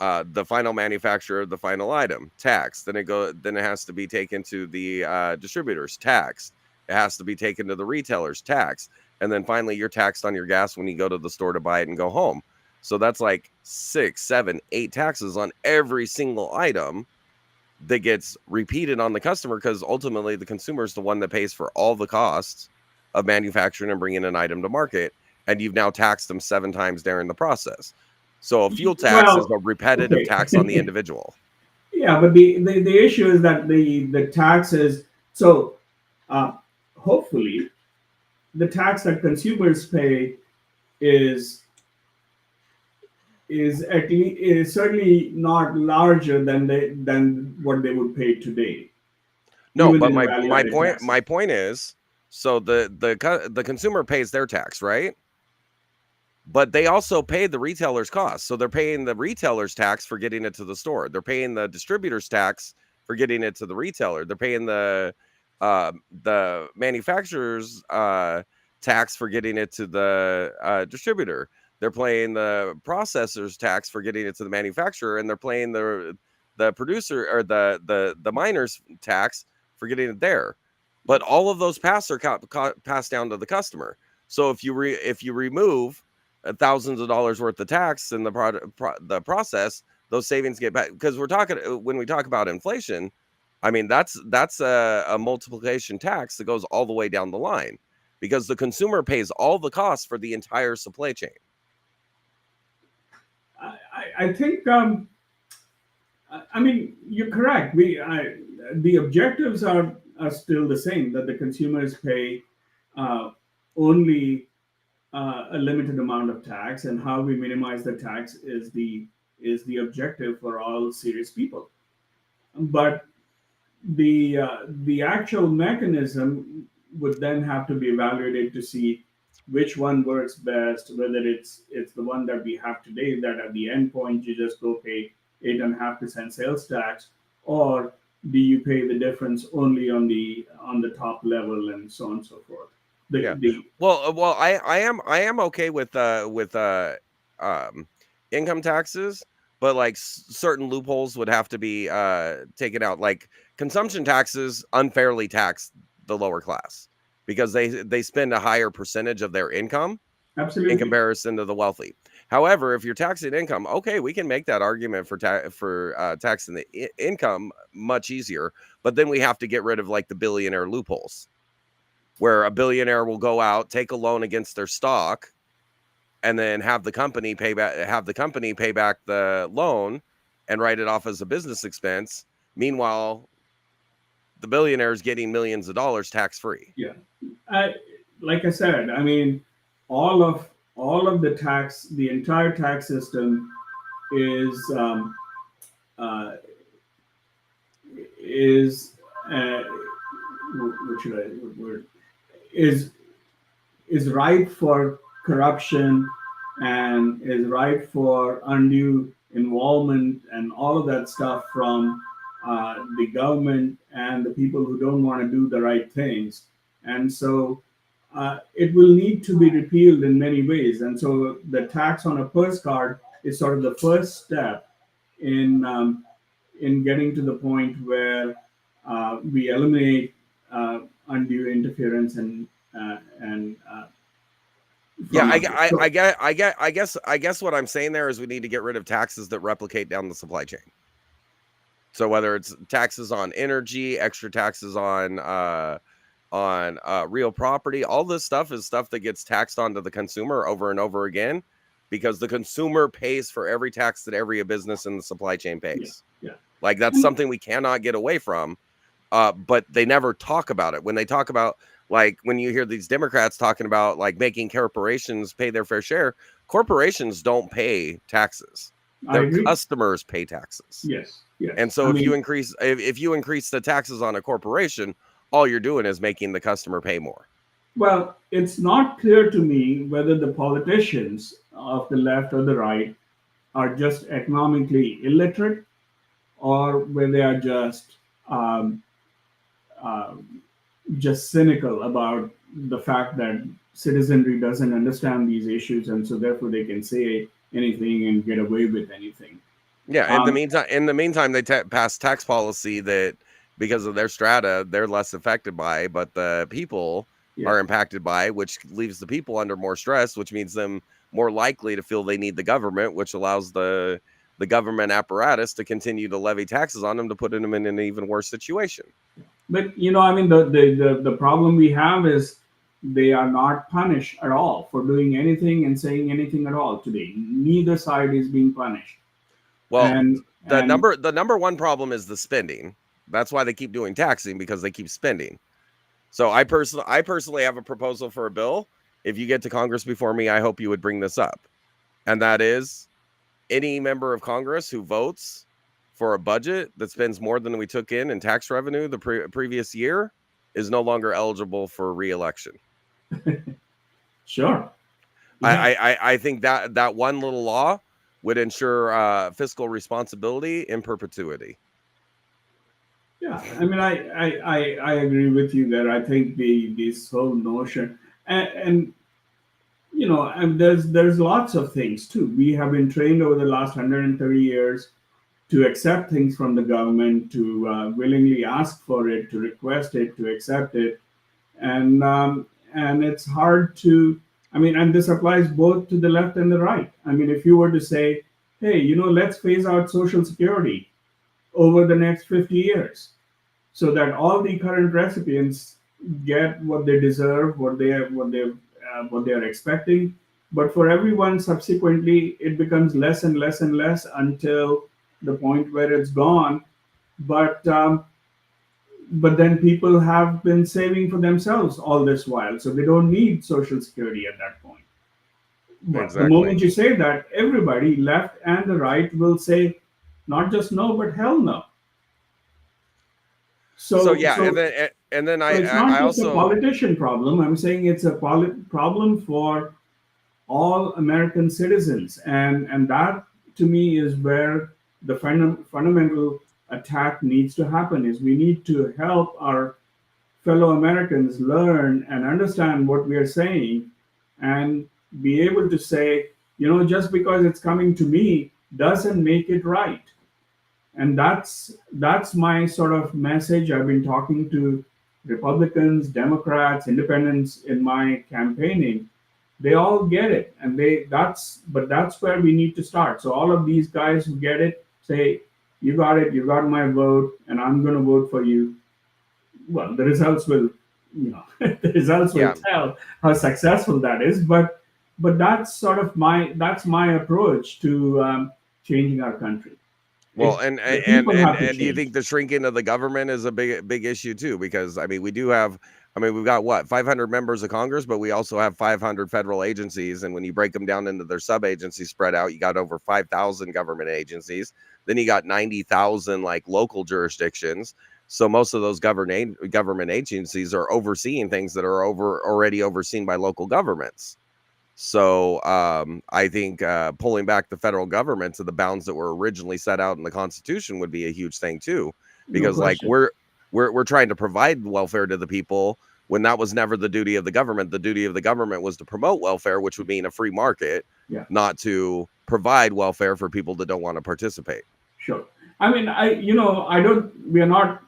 the final manufacturer of the final item, taxed. Then it has to be taken to the distributors, taxed. It has to be taken to the retailers, taxed. And then finally, you're taxed on your gas when you go to the store to buy it and go home. So that's like 6, 7, 8 taxes on every single item that gets repeated on the customer, because ultimately the consumer is the one that pays for all the costs of manufacturing and bringing an item to market. And you've now taxed them 7 times during the process. So a fuel tax is a repetitive tax on the individual. Yeah, but the issue is that the taxes. So hopefully, the tax that consumers pay is certainly not larger than what they would pay today. No, but my point is, so the consumer pays their tax, right? but they also pay the retailer's costs. So they're paying the retailer's tax for getting it to the store. They're paying the distributor's tax for getting it to the retailer. They're paying the manufacturer's tax for getting it to the distributor. They're paying the processor's tax for getting it to the manufacturer, and they're paying the producer or the miner's tax for getting it there. But all of those passed are passed down to the customer. So if you remove thousands of dollars worth of tax in the process, those savings get back. Because when we talk about inflation, I mean that's a multiplication tax that goes all the way down the line, because the consumer pays all the costs for the entire supply chain. I think I mean you're correct. The objectives are still the same, that the consumers pay only a limited amount of tax, and how we minimize the tax is the objective for all serious people. But the actual mechanism would then have to be evaluated to see which one works best, whether it's the one that we have today, that at the end point you just go pay 8.5% sales tax, or do you pay the difference only on the top level, and so on and so forth. Well, I am okay with income taxes, but like certain loopholes would have to be taken out. Like consumption taxes unfairly tax the lower class because they spend a higher percentage of their income Absolutely. in comparison to the wealthy. However, if you're taxing income, okay, we can make that argument for taxing the income much easier. But then we have to get rid of like the billionaire loopholes, where a billionaire will go out, take a loan against their stock, and then have the company pay back the loan and write it off as a business expense. Meanwhile, the billionaire is getting millions of dollars tax free. Yeah, like I said, I mean, all of the tax, the entire tax system is what should I word is ripe for corruption, and is ripe for undue involvement and all of that stuff from the government and the people who don't want to do the right things. And so it will need to be repealed in many ways. And so the tax on a postcard is sort of the first step in getting to the point where we eliminate undue interference and yeah, I guess what I'm saying there is we need to get rid of taxes that replicate down the supply chain. So whether it's taxes on energy, extra taxes on real property, all this stuff is stuff that gets taxed onto the consumer over and over again, because the consumer pays for every tax that every business in the supply chain pays. Yeah. Like that's something we cannot get away from. But they never talk about it. When they talk about, like, when you hear these Democrats talking about like making corporations pay their fair share, corporations don't pay taxes. Their customers pay taxes. Yes. And so if you increase the taxes on a corporation, all you're doing is making the customer pay more. Well, it's not clear to me whether the politicians of the left or the right are just economically illiterate, or whether they are just cynical about the fact that citizenry doesn't understand these issues, and so therefore they can say anything and get away with anything. Yeah. In the meantime, they pass tax policy that, because of their strata, they're less affected by, but the people are impacted by, which leaves the people under more stress, which means them more likely to feel they need the government, which allows the government apparatus to continue to levy taxes on them to put them in an even worse situation. But I mean, the problem we have is they are not punished at all for doing anything and saying anything at all today. Neither side is being punished. Well, the number one problem is the spending. That's why they keep doing taxing, because they keep spending. So I personally have a proposal for a bill. If you get to Congress before me, I hope you would bring this up. And that is, any member of Congress who votes for a budget that spends more than we took in tax revenue the previous year is no longer eligible for re-election. Sure. Yeah. I think that one little law would ensure fiscal responsibility in perpetuity. Yeah, I mean, I agree with you there. I think this whole notion, and and there's lots of things too. We have been trained over the last 130 years to accept things from the government, to willingly ask for it, to request it, to accept it, and it's hard to. I mean, and this applies both to the left and the right. I mean, if you were to say, hey, let's phase out Social Security over the next 50 years so that all the current recipients get what they deserve, what they are expecting. But for everyone subsequently, it becomes less and less and less until the point where it's gone. But then people have been saving for themselves all this while, so they don't need Social Security at that point. But the Exactly. moment you say that, everybody, left and the right, will say not just no, but hell no. So So, yeah, so and then So it's I not just a also politician problem. I'm saying it's a problem for all American citizens, and that to me is where the fundamental attack needs to happen. Is we need to help our fellow Americans learn and understand what we are saying, and be able to say, just because it's coming to me doesn't make it right. And that's my sort of message. I've been talking to Republicans, Democrats, Independents in my campaigning. They all get it, and that's where we need to start. So all of these guys who get it say, you got it, you got my vote, and I'm going to vote for you. Well, the results will the results will yeah. tell how successful that is. But that's my approach to changing our country. Well, The people have to and do you change. think the shrinking of the government is a big issue too? Because I mean, we do have. I mean, we've got what 500 members of Congress, but we also have 500 federal agencies, and when you break them down into their sub agencies spread out, you got over 5,000 government agencies. Then you got 90,000 like local jurisdictions. So most of those government agencies are overseeing things that are already overseen by local governments. So I think pulling back the federal government to the bounds that were originally set out in the Constitution would be a huge thing too, No because like question. we're trying to provide welfare to the people when that was never the duty of the government. The duty of the government was to promote welfare, which would mean a free market, Yeah, not to provide welfare for people that don't want to participate. sure. I mean, I don't. We are not.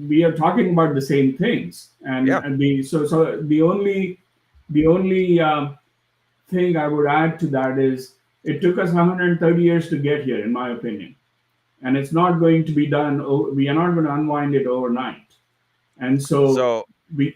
We are talking about the same things, Yeah. and the only thing I would add to that is it took us 130 years to get here, in my opinion, and it's not going to be done. We are not going to unwind it overnight, and so So we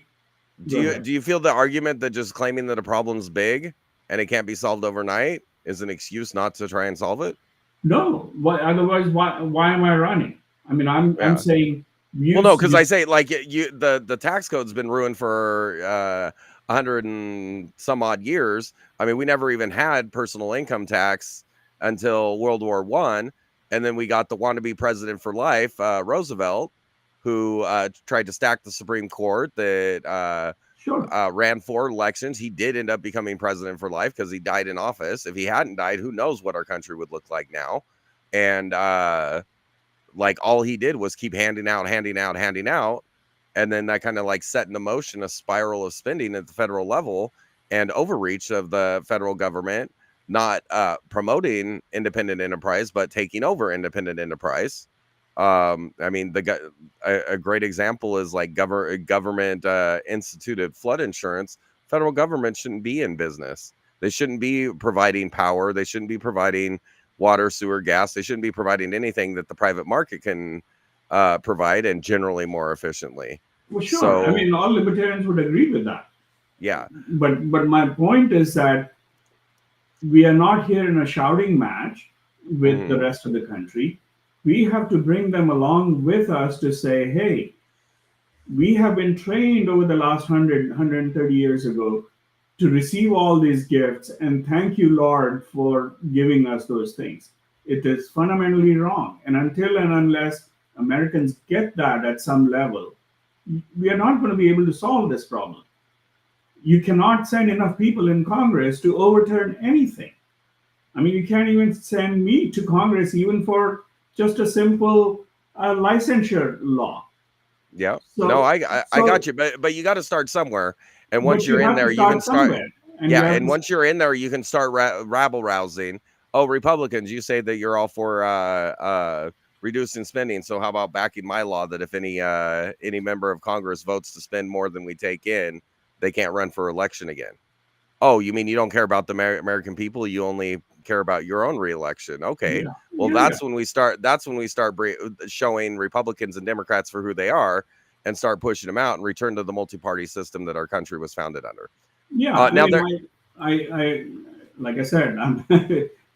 go ahead. do you feel the argument that just claiming that a problem's big and it can't be solved overnight is an excuse not to try and solve it? No, otherwise, why am I running? I mean, I'm Yeah. saying Well, you. no, because I say like the tax code's been ruined for 100 and some odd years. I mean, we never even had personal income tax until World War I, and then we got the wannabe president for life, Roosevelt, who tried to stack the Supreme Court that Sure. ran 4 elections. He did end up becoming president for life because he died in office. If he hadn't died, who knows what our country would look like now? And like all he did was keep handing out, and then that kind of like set into motion a spiral of spending at the federal level and overreach of the federal government, not promoting independent enterprise, but taking over independent enterprise. I mean, a great example is like government instituted flood insurance. Federal government shouldn't be in business. They shouldn't be providing power. They shouldn't be providing water, sewer, gas. They shouldn't be providing anything that the private market can provide, and generally more efficiently. Well, sure. I So mean, all libertarians would agree with that. yeah. But my point is that we are not here in a shouting match with the Mhm. rest of the country. We have to bring them along with us to say, hey, we have been trained over the last 130 years ago to receive all these gifts, and thank you, Lord, for giving us those things. It is fundamentally wrong. And until and unless Americans get that at some level, we are not going to be able to solve this problem. you cannot send enough people in Congress to overturn anything. I mean, you can't even send me to Congress even for just a simple licensure law. Yeah. No, So, I got so, you, but you got to start somewhere. And once but you you're in have to there, you can start start. somewhere, and you Yeah, have and to. once you're in there, you can start rabble rousing. Oh, Republicans, you say that you're all for reducing spending. So how about backing my law that if any member of Congress votes to spend more than we take in, they can't run for election again? Oh, you mean you don't care about the American people? You only care about your own reelection? Okay. Yeah, Well, yeah, yeah. that's when we start. That's when we start showing Republicans and Democrats for who they are, and start pushing them out and return to the multi-party system that our country was founded under. Yeah, I Now mean, there. I like I said,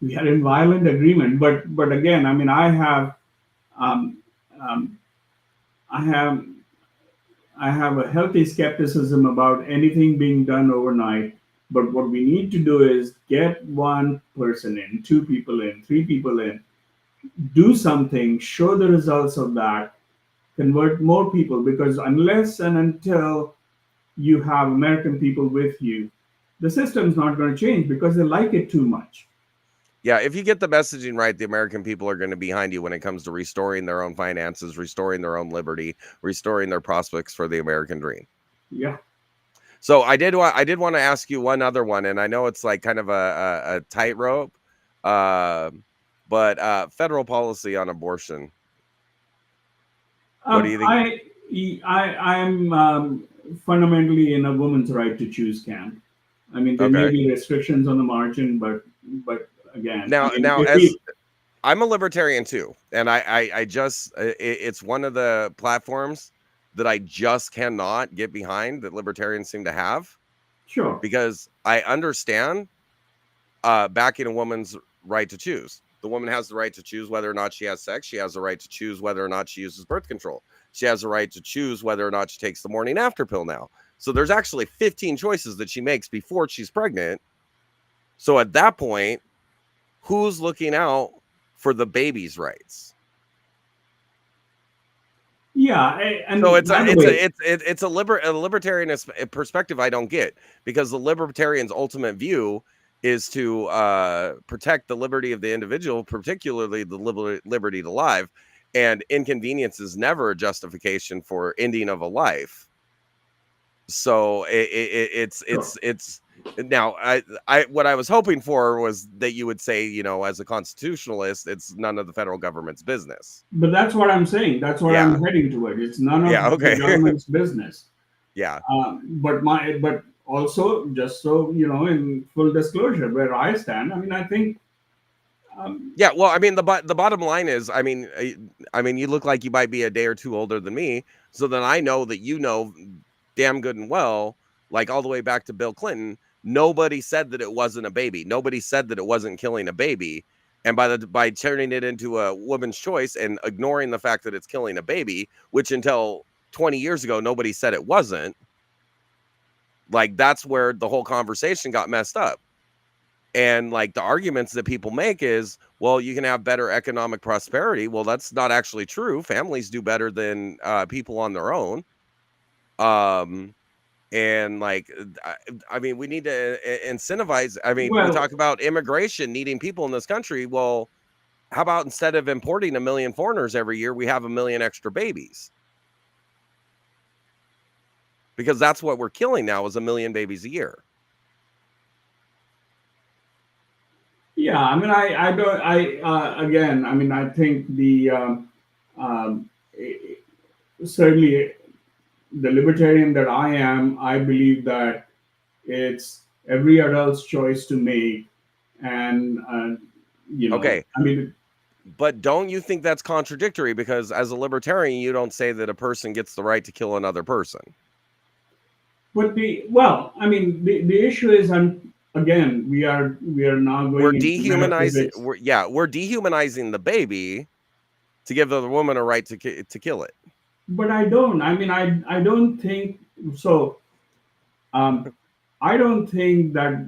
we are in violent agreement, but again, I mean, um, um, I have, I have a healthy skepticism about anything being done overnight. But what we need to do is get one person in, two people in, three people in, do something, show the results of that, convert more people. Because unless and until you have American people with you, the system's not going to change because they like it too much. Yeah, if you get the messaging right, the American people are going to be behind you when it comes to restoring their own finances, restoring their own liberty, restoring their prospects for the American dream. Yeah. So I did want to ask you one other one, and I know it's like kind of a tightrope, but federal policy on abortion. What do you think? I am fundamentally in a woman's right to choose camp. I mean, there may Okay. be restrictions on the margin, but again, I mean, Now, if as we, I'm a libertarian too, and I just it's one of the platforms that I just cannot get behind that libertarians seem to have, sure, because I understand backing a woman's right to choose. The woman has the right to choose whether or not she has sex. She has the right to choose whether or not she uses birth control. She has the right to choose whether or not she takes the morning after pill now. So there's actually 15 choices that she makes before she's pregnant. So at that point, who's looking out for the baby's rights? yeah, So and by the way, it's a libertarian perspective I don't get, because the libertarian's ultimate view is to protect the liberty of the individual, particularly the liberty to life, and inconvenience is never a justification for ending of a life. So sure. it's now I what I was hoping for was that you would say, as a constitutionalist, it's none of the federal government's business. But that's what I'm saying. That's what Yeah. I'm heading toward. It's none Yeah. of the Okay. government's business. Yeah. But also, just so you know, in full disclosure, where I stand, I mean, I think, Yeah, well, I mean, the bottom line is, I mean, you look like you might be a day or two older than me, so then I know that damn good and well, like all the way back to Bill Clinton, nobody said that it wasn't a baby. Nobody said that it wasn't killing a baby, and by turning it into a woman's choice and ignoring the fact that it's killing a baby, which until 20 years ago nobody said it wasn't, like that's where the whole conversation got messed up. And like the arguments that people make is, well, you can have better economic prosperity. Well, that's not actually true. Families do better than people on their own. And like, I mean, we need to incentivize. I mean, we well, talk about immigration needing people in this country. Well, how about instead of importing 1 million foreigners every year, we have 1 million extra babies? Because that's what we're killing now, is 1 million babies a year. yeah. I mean, I don't. Again, I mean, I think um, certainly the libertarian that I am, I believe that it's every adult's choice to make, and Okay. I mean, But don't you think that's contradictory? Because as a libertarian, you don't say that a person gets the right to kill another person. but I mean, the issue is, again, we are now We're going into dehumanizing. metaphysics. We're dehumanizing the baby to give the woman a right to kill it. But I don't. I mean, I don't think so. Um, I don't think that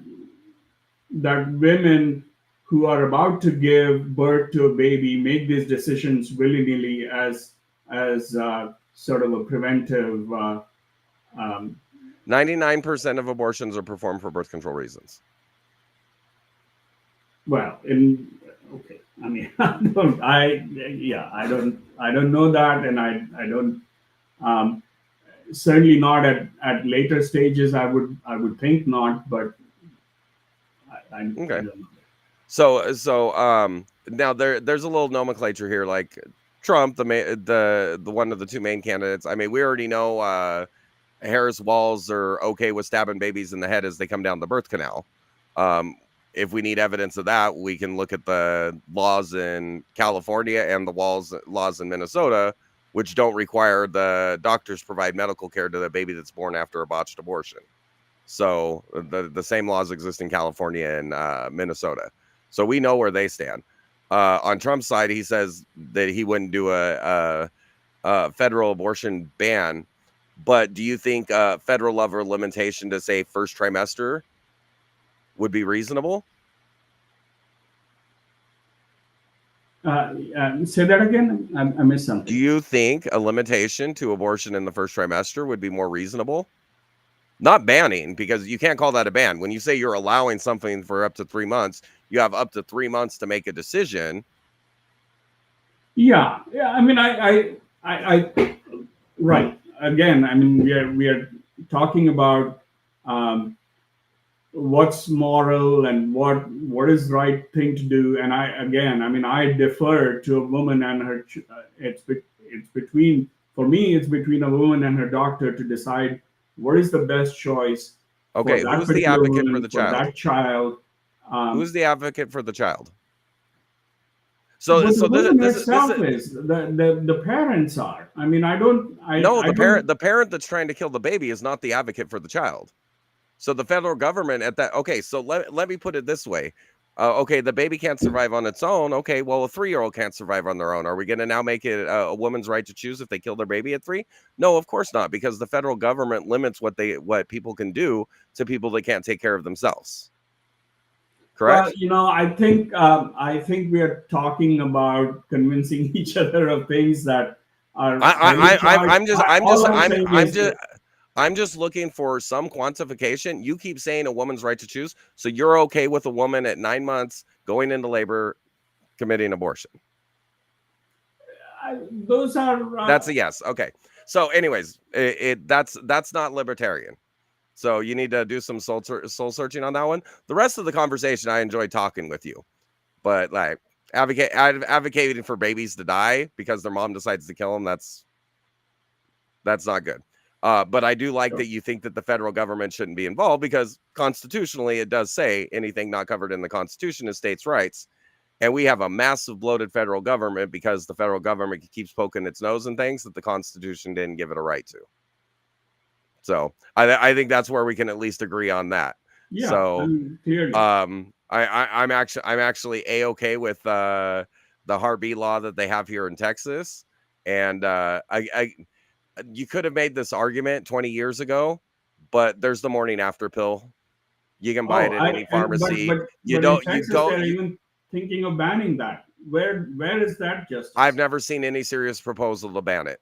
women who are about to give birth to a baby make these decisions willy nilly as sort of a preventive um, 99% of abortions are performed for birth control reasons. Well, okay. I mean, I don't know that, and I don't. Certainly not at later stages. I would think not, but I Okay. don't know. So now there's a little nomenclature here, like Trump, the one of the two main candidates. I mean, we already know Harris Walls are okay with stabbing babies in the head as they come down the birth canal. If we need evidence of that, we can look at the laws in California and the laws in Minnesota, which don't require the doctors provide medical care to the baby that's born after a botched abortion. So the same laws exist in California and Minnesota. So we know where they stand. On Trump's side, he says that he wouldn't do a federal abortion ban. But do you think federal level limitation to say first trimester would be reasonable? Say that again. I missed something. Do you think a limitation to abortion in the first trimester would be more reasonable? Not banning, because you can't call that a ban. When you say you're allowing something for up to 3 months, you have up to 3 months to make a decision. Yeah. I mean, right. Again, I mean, we are talking about what's moral and what is the right thing to do. And I defer to a woman and her. It's between, for me, it's between a woman and her doctor to decide what is the best choice. Okay, who's the advocate for the child? That child. Who's the advocate for the child? So the woman herself is the parents are. I mean, the parent that's trying to kill the baby is not the advocate for the child. So the federal government at that. Okay, so let me put it this way. Okay, the baby can't survive on its own. Okay, well, a 3-year-old can't survive on their own. Are we going to now make it a woman's right to choose if they kill their baby at 3? No, of course not, because the federal government limits what people can do to people that can't take care of themselves. Correct? Well, I think we are talking about convincing each other of things that are. I'm just looking for some quantification. You keep saying a woman's right to choose, so you're okay with a woman at 9 months going into labor, committing abortion. Those are. That's a yes. Okay. So, anyways, that's not libertarian. So you need to do some soul searching on that one. The rest of the conversation, I enjoyed talking with you, but like advocating for babies to die because their mom decides to kill them, that's not good. But I do like that you think that the federal government shouldn't be involved, because constitutionally it does say anything not covered in the Constitution is states' rights. And we have a massive bloated federal government because the federal government keeps poking its nose in things that the Constitution didn't give it a right to. So I think that's where we can at least agree on that. Yeah. So clearly. I'm actually A-okay with the heartbeat law that they have here in Texas. And you could have made this argument 20 years ago, but there's the morning after pill. You can buy it at any pharmacy. But in Texas, they're even thinking of banning that. Where is that justice? I've never seen any serious proposal to ban it.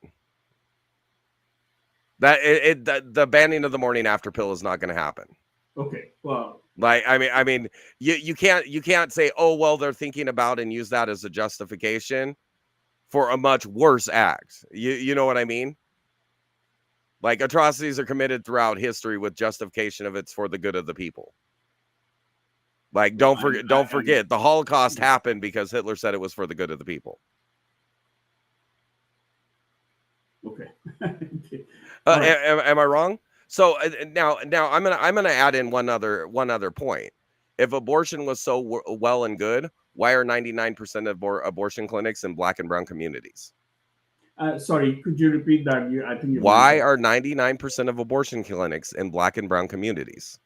The banning of the morning after pill is not going to happen. Okay, well, like I mean, you can't say, oh well, they're thinking about and use that as a justification for a much worse act. You know what I mean? Like, atrocities are committed throughout history with justification of it's for the good of the people. Like, don't forget, the Holocaust happened because Hitler said it was for the good of the people. Okay. Am I wrong? So now I'm gonna add in one other point. If abortion was so well and good, why are 99% of abortion clinics in Black and brown communities? Sorry, could you repeat that? Why are 99% of abortion clinics in Black and brown communities?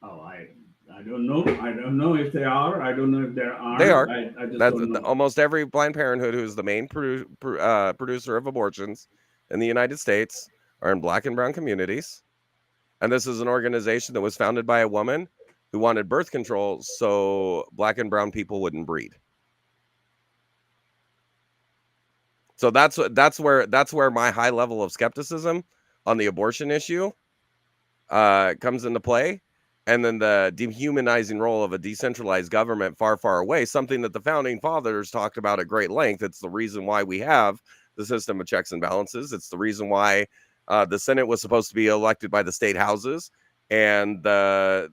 Oh, I don't know. I don't know if they are. I don't know if there are. They are. I just don't know. Almost every Planned Parenthood, who's the main producer of abortions in the United States, are in Black and brown communities. And this is an organization that was founded by a woman who wanted birth control so Black and brown people wouldn't breed. So that's where my high level of skepticism on the abortion issue comes into play. And then the dehumanizing role of a decentralized government far, far away, something that the founding fathers talked about at great length. It's the reason why we have the system of checks and balances. It's the reason why the Senate was supposed to be elected by the state houses, and the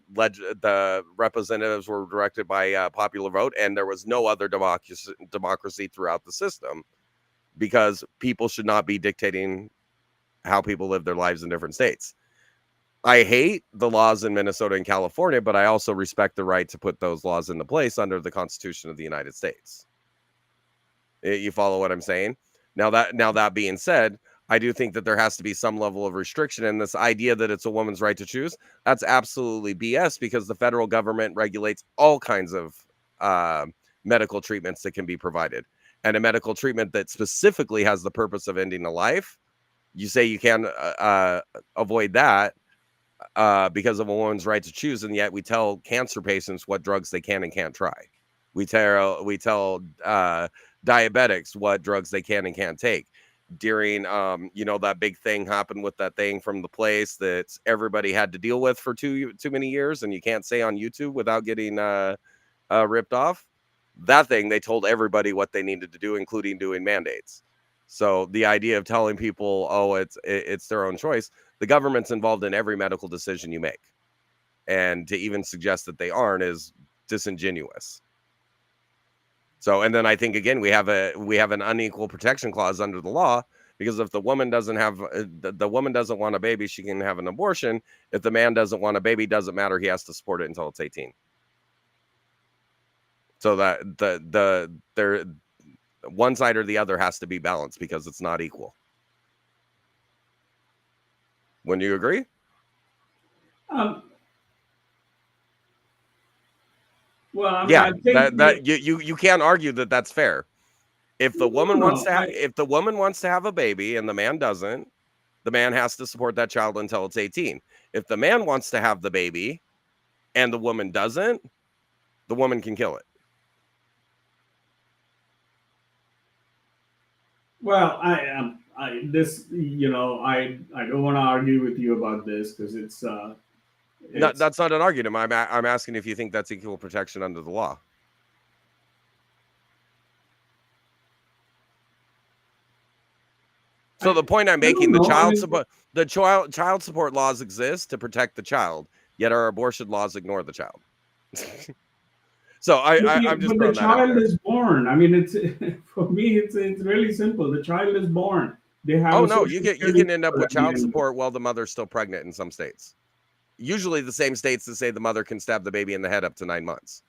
representatives were directed by popular vote, and there was no other democracy throughout the system, because people should not be dictating how people live their lives in different states. I hate the laws in Minnesota and California, but I also respect the right to put those laws into place under the Constitution of the United States. You follow what I'm saying? Now that being said, I do think that there has to be some level of restriction, and this idea that it's a woman's right to choose, that's absolutely BS, because the federal government regulates all kinds of medical treatments that can be provided. And a medical treatment that specifically has the purpose of ending a life, you say you can avoid that because of a woman's right to choose, and yet we tell cancer patients what drugs they can and can't try. We tell diabetics what drugs they can and can't take. During that big thing happened with that thing from the place that everybody had to deal with for too many years, and you can't say on YouTube without getting ripped off. That thing, they told everybody what they needed to do, including doing mandates. So the idea of telling people, oh, it's their own choice, the government's involved in every medical decision you make, and to even suggest that they aren't is disingenuous. So, and then I think again we have an unequal protection clause under the law, because if the woman doesn't have the woman doesn't want a baby, she can have an abortion. If the man doesn't want a baby, doesn't matter, he has to support it until it's 18. So that there one side or the other has to be balanced, because it's not equal. Wouldn't you agree? Well, I mean, Yeah, I think that you can't argue that that's fair. If the woman No, wants to have a baby and the man doesn't, the man has to support that child until it's 18. If the man wants to have the baby and the woman doesn't, the woman can kill it. well, I this you know I don't want to argue with you about this, because it's No, that's not an argument. I'm asking if you think that's equal protection under the law. So the point I'm making, the child support laws exist to protect the child, yet our abortion laws ignore the child. So I'm just but throwing the that out child there. is born. I mean, it's for me, it's really simple. The child is born. They have Oh a no, social you security can end up number with at the child end. support while the mother's still pregnant in some states. Usually the same states that say the mother can stab the baby in the head up to 9 months.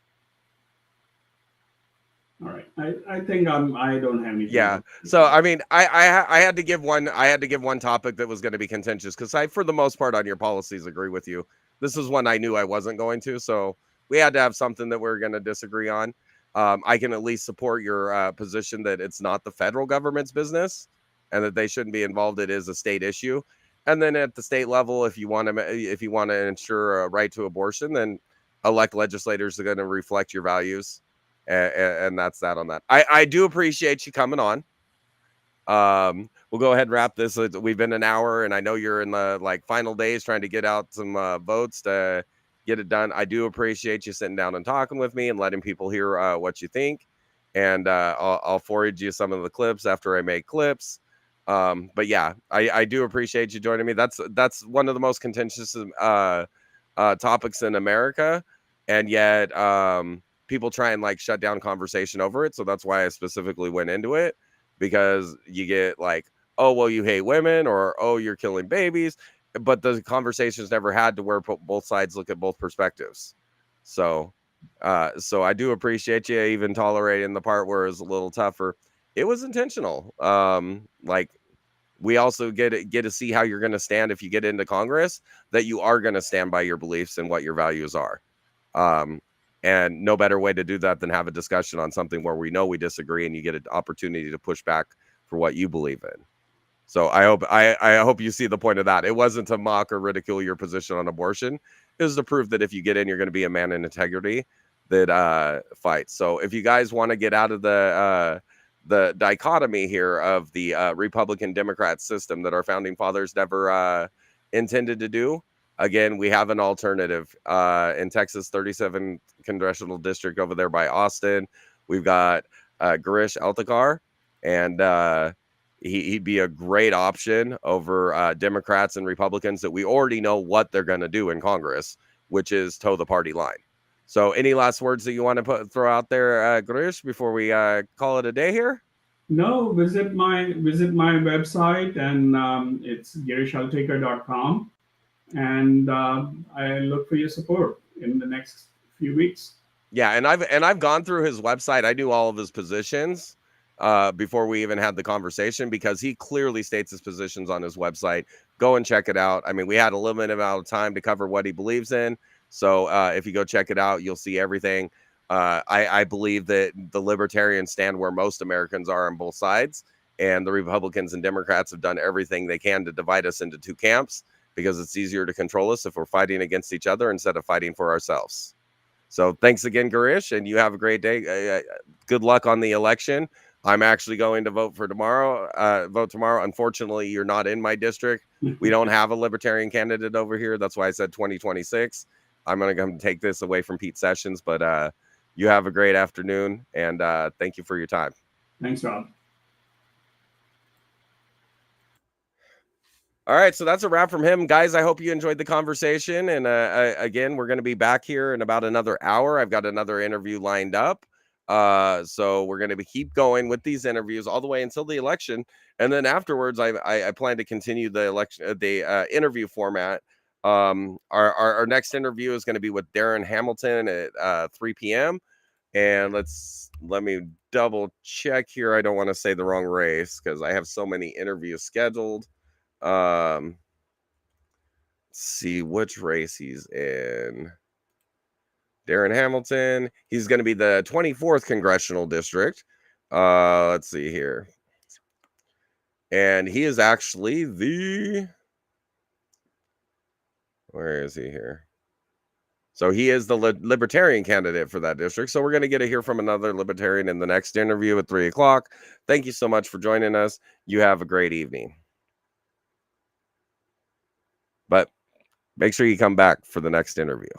All right, I think I don't have anything. Yeah. So I mean, I had to give one topic that was going to be contentious, because I, for the most part, on your policies agree with you. This is one I knew I wasn't going to, so we had to have something that we're going to disagree on. I can at least support your position that it's not the federal government's business, and that they shouldn't be involved. It is a state issue. And then at the state level, if you want to ensure a right to abortion, then elect legislators that are going to reflect your values. And that's that on that. I do appreciate you coming on. We'll go ahead and wrap this. We've been an hour, and I know you're in the final days trying to get out some votes to get it done. I do appreciate you sitting down and talking with me and letting people hear what you think. And I'll forward you some of the clips after I make clips. But yeah, I do appreciate you joining me. That's one of the most contentious topics in America, and yet people try and shut down conversation over it. So that's why I specifically went into it, because you get oh, well, you hate women, or oh, you're killing babies, but the conversation's never had to where both sides look at both perspectives. So I do appreciate you even tolerating the part where it's a little tougher. It was intentional. We also get to see how you're going to stand if you get into Congress, that you are going to stand by your beliefs and what your values are. And no better way to do that than have a discussion on something where we know we disagree, and you get an opportunity to push back for what you believe in. So I hope you see the point of that. It wasn't to mock or ridicule your position on abortion. It was to prove that if you get in, you're going to be a man in integrity that fights. So if you guys want to get out of the dichotomy here of the Republican Democrat system that our founding fathers never intended to do. Again, we have an alternative in Texas, 37th congressional district over there by Austin. We've got Girish Altekar, and he'd be a great option over Democrats and Republicans that we already know what they're going to do in Congress, which is toe the party line. So any last words that you want to throw out there, Girish, before we call it a day here? No, visit my website, and it's girishaltekar.com, and I look for your support in the next few weeks. Yeah, and I've gone through his website. I knew all of his positions before we even had the conversation, because he clearly states his positions on his website. Go and check it out. I mean, we had a limited amount of time to cover what he believes in. So if you go check it out, you'll see everything. I believe that the libertarians stand where most Americans are on both sides, and the Republicans and Democrats have done everything they can to divide us into two camps, because it's easier to control us if we're fighting against each other instead of fighting for ourselves. So thanks again, Girish, and you have a great day. Good luck on the election. I'm actually going to vote tomorrow. Unfortunately, you're not in my district. We don't have a libertarian candidate over here. That's why I said 2026. I'm going to come take this away from Pete Sessions, but you have a great afternoon, and thank you for your time. Thanks, Rob. All right, so that's a wrap from him. Guys, I hope you enjoyed the conversation. And again, we're going to be back here in about another hour. I've got another interview lined up. So we're going to keep going with these interviews all the way until the election. And then afterwards, I plan to continue the interview format. Our next interview is going to be with Darren Hamilton at 3 p.m. And let me double check here. I don't want to say the wrong race because I have so many interviews scheduled. Let's see which race he's in. Darren Hamilton. He's going to be the 24th congressional district. Let's see here. And he is actually where is he here? So he is the libertarian candidate for that district. So we're going to hear from another libertarian in the next interview at 3 o'clock. Thank you so much for joining us. You have a great evening. But make sure you come back for the next interview.